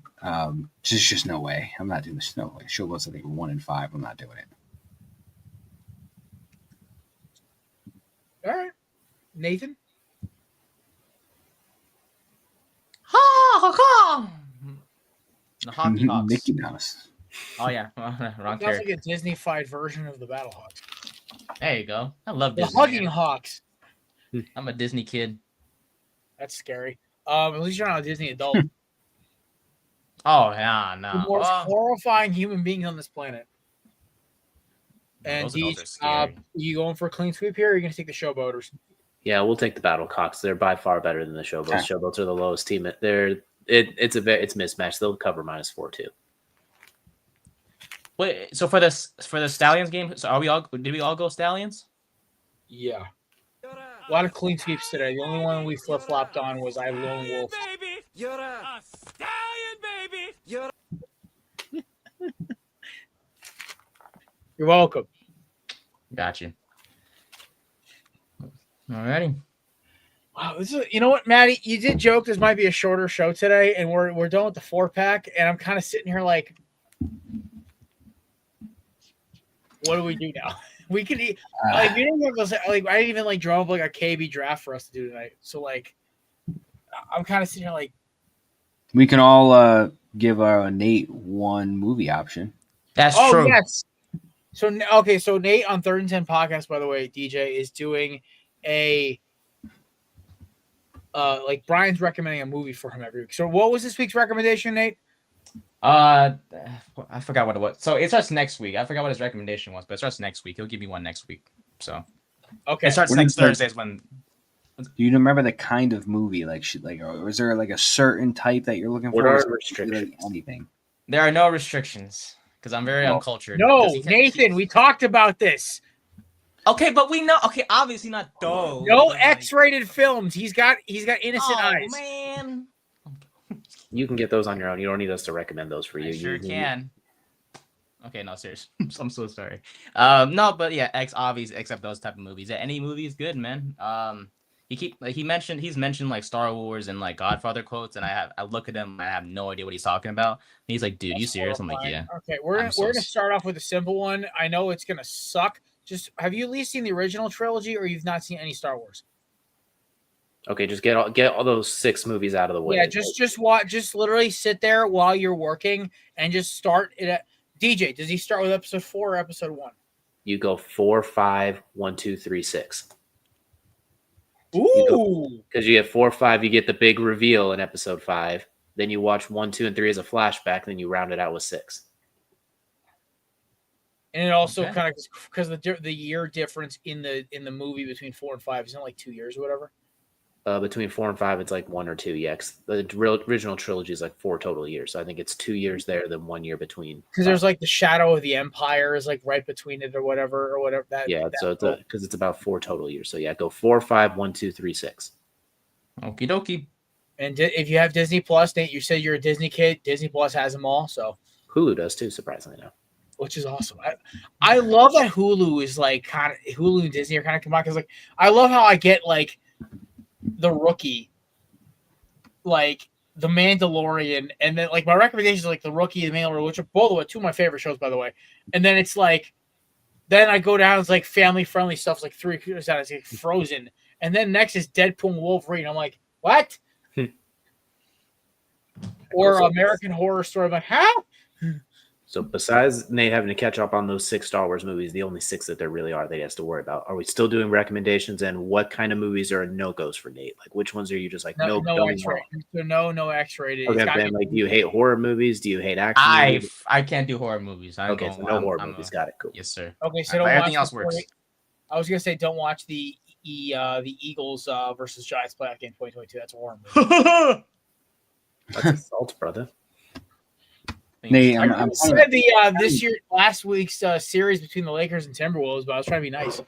Just no way. I'm not doing this. No way. Showboats, I think 1-5. I'm not doing it. All right. Nathan? The Hockey Hawks. Mickey Mouse. Oh yeah, wrong Sounds character. like a Disney-fied version of the Battlehawks. There you go. I love The Disney. Hugging man. Hawks. I'm a Disney kid. That's scary. At least you're not a Disney adult. Oh yeah, The no. most Oh, horrifying human beings on this planet. And those adults are Deej, scary. you going for a clean sweep here, or are you going to take the Showboaters? Yeah, we'll take the Battlecocks. They're by far better than the Showboats. Showboats are the lowest team. It's mismatched. They'll cover -4 too. Wait, so for the Stallions game, so did we all go Stallions? Yeah. A lot of clean sweeps today. The only one we flip-flopped on was I Lone Wolf. You're a stallion, baby. You're welcome. Got you. Alrighty. Wow, you know what, Maddie? You did joke this might be a shorter show today, and we're done with the 4-pack, and I'm kind of sitting here like, what do we do now? We could eat like we didn't have like I didn't even like draw up like a KB draft for us to do tonight. So like, I'm kind of sitting here like, We can all give Nate one movie option. That's oh true. yes. So okay, so Nate on 3rd and 10 podcast, by the way, DJ is doing a like Brian's recommending a movie for him every week. So what was this week's recommendation, Nate? I forgot what it was. So it starts next week. I forgot what his recommendation was, but it starts next week. He'll give me one next week. So Okay. it starts What do you next think? Thursdays when. Do you remember the kind of movie or is there like a certain type that you're looking for? What are Or is it restrictions? like anything? There are no restrictions because I'm very uncultured. No, 'Cause he can't- Nathan, we talked about this. Okay, but we know. Okay, obviously not those. No but, like- X-rated films. He's got innocent Oh eyes. man, You can get those on your own. You don't need us to recommend those for you. I sure You- can. Okay, no, serious. I'm so sorry. No, but yeah, obviously, except those type of movies. Yeah, any movie is good, man. He's mentioned like Star Wars and like Godfather quotes, and I look at him, and I have no idea what he's talking about. And he's like, "Dude, you serious?" I'm like, "Yeah." Okay, we're I'm so gonna start off with a simple one. I know it's gonna suck. Just have you at least seen the original trilogy, or you've not seen any Star Wars? Okay, just get all those 6 movies out of the way. Yeah, just watch. Just literally sit there while you're working and just start it. At, DJ, does he start with episode 4 or episode 1? You go 4, 5, 1, 2, 3, 6. Ooh, Because you get 4, 5, you get the big reveal in episode 5. Then you watch 1, 2, and 3 as a flashback. Then you round it out with 6. and it also Okay. kind of because the year difference in the movie between 4 and 5 isn't it like 2 years or whatever. Between 4 and 5, it's like 1 or 2. Yeah, 'cause the original trilogy is like 4 total years. So I think it's 2 years there, then 1 year between. Because there's like the Shadow of the Empire is like right between it or whatever that. Yeah, that so because it's about 4 total years. So yeah, go 4, 5, 1, 2, 3, 6. Okie dokie. And if you have Disney Plus, Nate, you said you're a Disney kid. Disney Plus has them all, so Hulu does too, surprisingly enough. which is awesome. I love that Hulu is like kind of Hulu and Disney are kind of combined because like I love how I get like The Rookie like The Mandalorian, and then like my recommendations are like The Rookie, The Mandalorian, which are both two of my favorite shows, by the way. And then it's like, then I go down, it's like family friendly stuff, it's like 3 years out, it's like Frozen, and then next is Deadpool and Wolverine. I'm like, what? Or American Horror Story. I'm like, how? So besides Nate having to catch up on those 6 Star Wars movies, the only 6 that there really are that he has to worry about, are we still doing recommendations? And what kind of movies are no-goes for Nate? Like, which ones are you just like, no X-rated. No X-rated. Okay, Ben, like, do you hate horror movies? Do you hate action movies? I can't do horror movies. Okay, so no horror movies. Got it. Cool. Yes, sir. Okay, so don't everything watch else works. I was gonna say don't watch the Eagles versus Giants playoff game 2022. That's a horror movie. That's assault, brother. Nate, I said the last week's series between the Lakers and Timberwolves, but I was trying to be nice.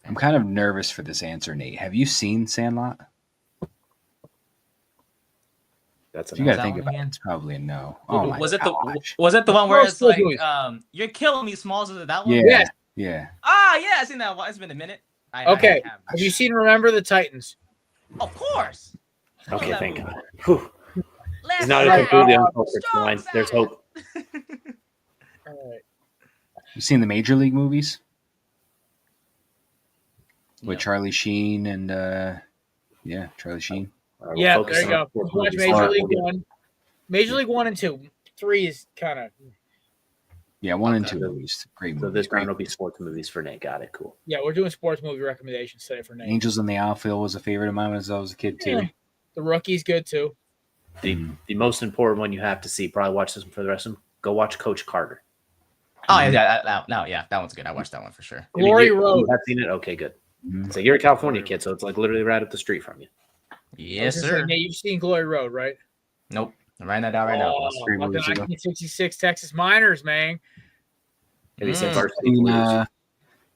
I'm kind of nervous for this answer, Nate. Have you seen Sandlot? That's you got to think about it. It's probably a no. Oh my was it gosh. the one where it's like you're killing me, Smalls? Is it that one? Yeah. Yeah. I seen that one. It's been a minute. Have you seen Remember the Titans? Of course. Okay, thank God. Whew. He's not a completely uncultured line. There's hope. All right. You seen the Major League movies? With Charlie Sheen and Charlie Sheen. Yeah, there you go. Watch Major League 1. Major League 1 and 2. 3 is kind of... Yeah, 1 and 2 at least. Great movie. So this round will be sports movies for Nate. Got it. Cool. Yeah, we're doing sports movie recommendations today for Nate. Angels in the Outfield was a favorite of mine when I was a kid, too. Yeah. The Rookie's good, too. The most important one you have to see, probably watch this one for the rest of them, go watch Coach Carter. Oh, yeah, that one's good. I watched that one for sure. Glory Road. You have seen it? Okay, good. So you're a California kid, so it's like literally right up the street from you. Yes, sir. Nate, you've seen Glory Road, right? Nope. I'm writing that down right now. The 1966 Texas Miners, man. Have you seen Varsity Blues?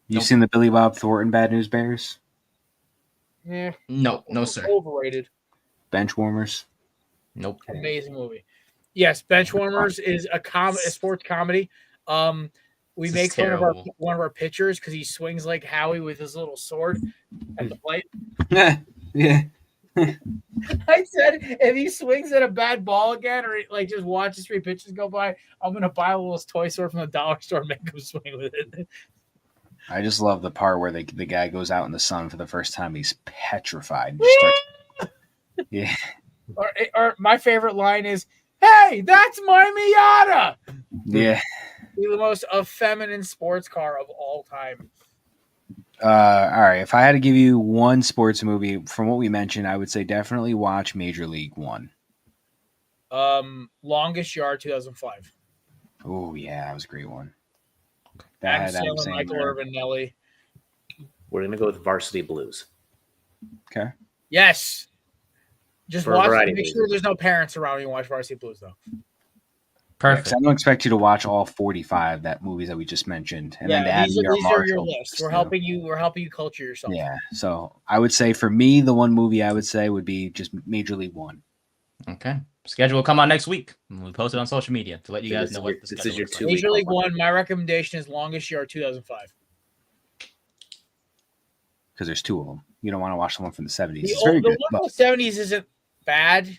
You seen the Billy Bob Thornton Bad News Bears? Yeah. No, sir. Overrated. Benchwarmers? Nope. Amazing movie. Yes, Benchwarmers is a sports comedy. We make fun of one of our pitchers because he swings like Howie with his little sword at the plate. Yeah. I said if he swings at a bad ball again, or like just watches 3 pitches go by, I'm gonna buy a little toy store from the dollar store and make him swing with it. I just love the part where the guy goes out in the sun for the first time. He's petrified. Yeah. Or my favorite line is, "Hey, that's my Miata." Yeah. The most effeminate sports car of all time. All right. If I had to give you one sports movie from what we mentioned, I would say definitely watch Major League 1. Longest Yard 2005. Oh yeah, that was a great one. Adam Sandler, Michael Irvin, Nelly. We're gonna go with Varsity Blues. Okay. Yes. Just watch. Make sure there's no parents around when you watch Varsity Blues, though. Perfect. I don't expect you to watch all 45 movies that we just mentioned, and then to add these are your lists. We're helping you. We're helping you culture yourself. Yeah. So I would say for me, the one movie I would say would be just Major League 1. Okay. Schedule will come out next week. We'll post it on social media to let you guys know what the schedule is. Your 2 Major League 1. My recommendation is Longest Yard 2005. Because there's 2 of them. You don't want to watch the one from the 70s. The one from the 70s isn't bad.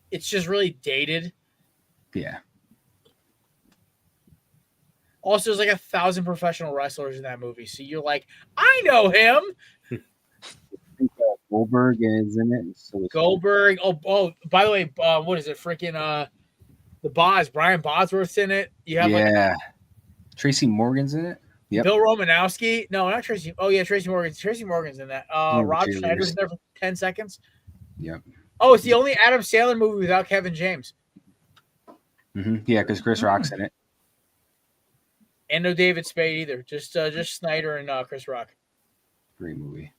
It's just really dated. Yeah. Also, there's like 1,000 professional wrestlers in that movie. So you're like, I know him. Goldberg is in it. So Goldberg. Oh, by the way, what is it? Freaking the Boz. Brian Bosworth's in it. You have Tracy Morgan's in it. Yep. Bill Romanowski. No, not Tracy. Oh yeah, Tracy Morgan. Tracy Morgan's in that. Rob Schneider's in there for 10 seconds. Yep. Oh, it's the only Adam Sandler movie without Kevin James. Mm-hmm. Yeah, because Chris Rock's in it. And no David Spade either. Just Snyder and Chris Rock. Great movie.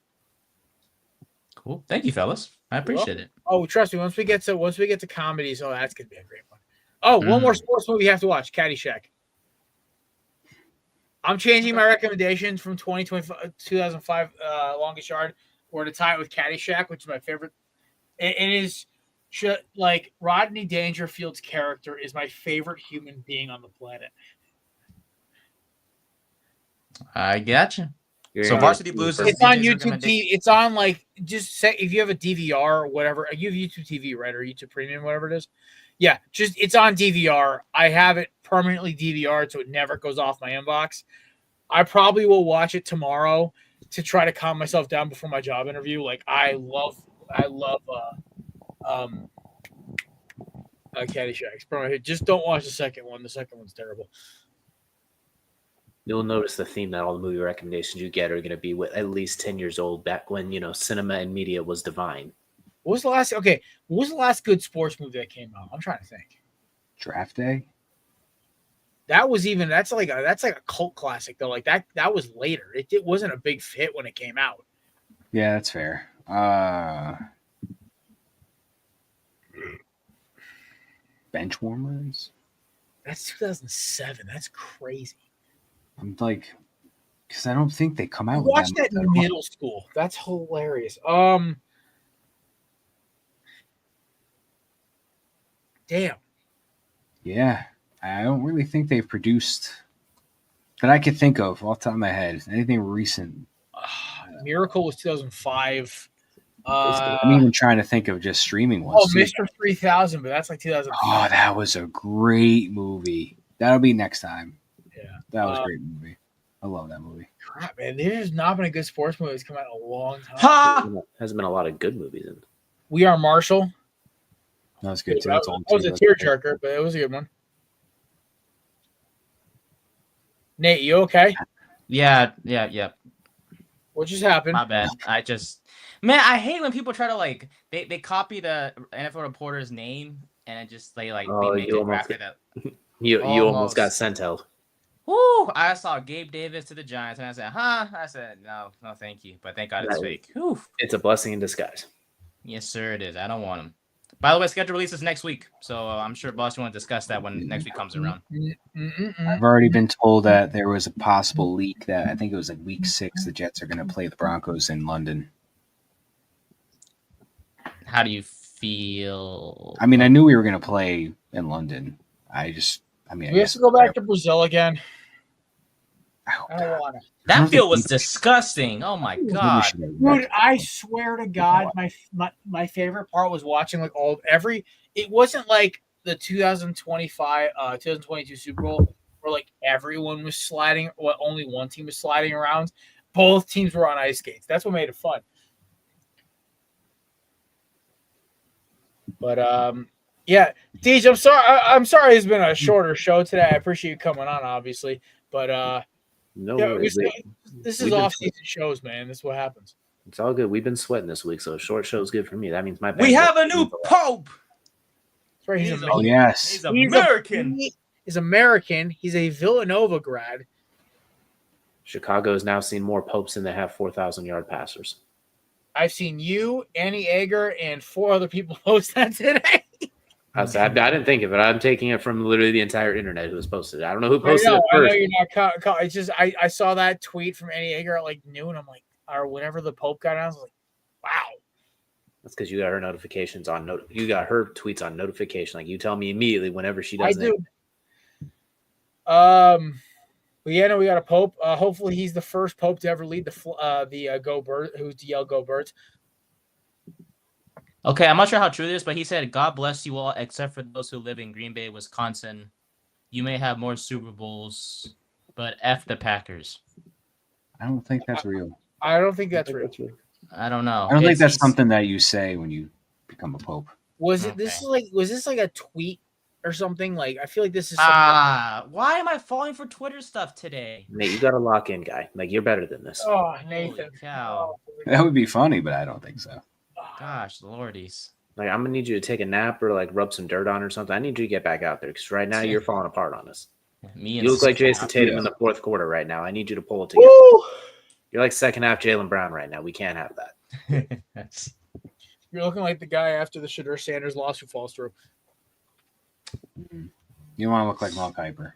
Cool. Thank you, fellas. I appreciate it. Oh, trust me. Once we get to comedies, that's gonna be a great one. Oh, one more sports movie you have to watch: Caddyshack. I'm changing my recommendation from 2005 Longest Yard, or to tie it with Caddyshack, which is my favorite. It is like Rodney Dangerfield's character is my favorite human being on the planet. I gotcha. So Varsity Blues is It's on DJ's YouTube recommendation. TV. It's on like just say if you have a DVR or whatever. You have YouTube TV, right, or YouTube Premium, whatever it is. Yeah, just it's on DVR. I have it permanently DVR'd, so it never goes off my inbox. I probably will watch it tomorrow to try to calm myself down before my job interview. Like I love Caddyshack. Just don't watch the second one. The second one's terrible. You'll notice the theme that all the movie recommendations you get are going to be with at least 10 years old, back when, cinema and media was divine. What was the last good sports movie that came out? I'm trying to think. Draft Day. That's like a cult classic though. Like that was later. It wasn't a big hit when it came out. Yeah, that's fair. Bench warmers. That's 2007. That's crazy. I'm like, because I don't think they come I out. with watched that much. in middle school. That's hilarious. Damn. Yeah, I don't really think they've produced that I could think of off the top of my head. Anything recent? Miracle was 2005. I'm even trying to think of just streaming ones. Mr. 3000, but that's like 2005. Oh, that was a great movie. That'll be next time. Yeah. That was a great movie. I love that movie. Crap, man. There's not been a good sports movie that's come out in a long time. Ha! Hasn't been a lot of good movies in. We Are Marshall. That was good too. That was a tearjerker, but it was a good one. Nate, you okay? Yeah. What just happened? My bad. I hate when people try to like they copy the NFL reporter's name and it just they make it after that. You almost got sent held. Woo! I saw Gabe Davis to the Giants and I said, I said, no, thank you. But thank God it's fake. Whew. It's a blessing in disguise. Yes, sir, it is. I don't want him. By the way, schedule releases next week, so I'm sure Boss you want to discuss that when next week comes around. I've already been told that there was a possible leak that I think it was like week 6. The Jets are going to play the Broncos in London. How do you feel? I mean, I knew we were going to play in London. I we have to go back to Brazil again. I don't want to. That field was disgusting. Oh my god, dude! I swear to God, my favorite part was watching It wasn't like the 2022 Super Bowl where like everyone was sliding. Only one team was sliding around. Both teams were on ice skates. That's what made it fun. But yeah, Deej, I'm sorry it's been a shorter show today. I appreciate you coming on, obviously, but this is off-season shows, man. This is what happens. It's all good. We've been sweating this week, so a short show's good for me. That means we have a new pope. That's right. He's oh yes, he's American. He's American. He's a Villanova grad. Chicago has now seen more popes than they have 4,000-yard passers. I've seen you, Annie Ager, and 4 other people post that today. I didn't think of it. I'm taking it from literally the entire internet who was posted. I don't know who posted it first. I know you're not. It's just I saw that tweet from Annie Ager at like noon. I'm like, or whenever the Pope got out, I was like, wow. That's because you got her notifications on you got her tweets on notification. Like you tell me immediately whenever she does it. But yeah, no, we got a Pope. Hopefully, he's the first Pope to ever lead the Go Birds, who's to yell Go Birds. Okay, I'm not sure how true this is, but he said, God bless you all, except for those who live in Green Bay, Wisconsin. You may have more Super Bowls, but F the Packers. I don't think that's real. I don't think that's real. I don't know. I don't think that's something that you say when you become a pope. Was this like a tweet or something? Like, I feel like this is why am I falling for Twitter stuff today? Nate, you got to lock in, guy. Like, you're better than this. Oh, Nathan. Holy cow. That would be funny, but I don't think so. Gosh, lordies. Like, I'm gonna need you to take a nap or like rub some dirt on or something. I need you to get back out there because right now you're falling apart on us. You look like Jason Tatum in the 4th quarter right now. I need you to pull it together. Woo! You're like second half Jaylen Brown right now. We can't have that. You're looking like the guy after the Shedeur Sanders lawsuit falls through. You want to look like Mel Kiper.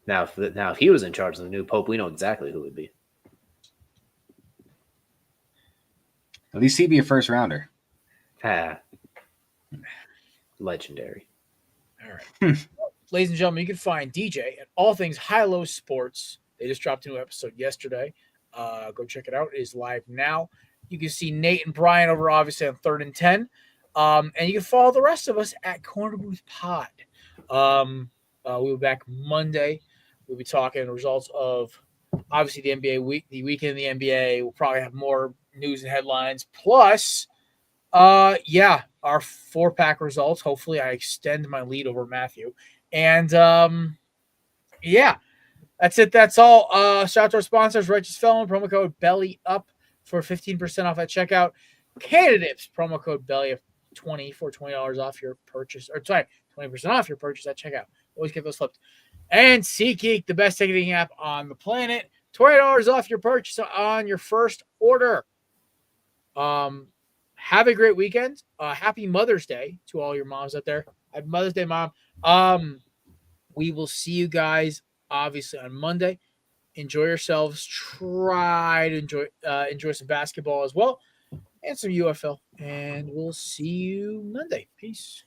Now, if he was in charge of the new pope, we know exactly who it would be. At least he'd be a first rounder. Legendary. All right. Ladies and gentlemen, you can find DJ at All Things High Low Sports They just dropped a new episode yesterday. Go check it out. It is live now. You can see Nate and Brian over obviously on 3rd and 10. And you can follow the rest of us at Corner Booth Pod. We'll be back Monday. We'll be talking results of obviously the NBA week, the weekend in the NBA. We'll probably have more news and headlines. Plus, our 4-pack results. Hopefully, I extend my lead over Matthew. And that's it. That's all. Shout out to our sponsors, Righteous Felon, promo code BELLY UP for 15% off at checkout. Candidates, promo code BELLY UP 20 for $20 off your purchase. Or sorry, 20% off your purchase at checkout. Always get those flipped. And SeatGeek, the best ticketing app on the planet. $20 off your purchase on your first order. Have a great weekend. Happy Mother's Day to all your moms out there. Happy Mother's Day, Mom. We will see you guys obviously on Monday. Enjoy yourselves. Try to enjoy some basketball as well and some UFL. And we'll see you Monday. Peace.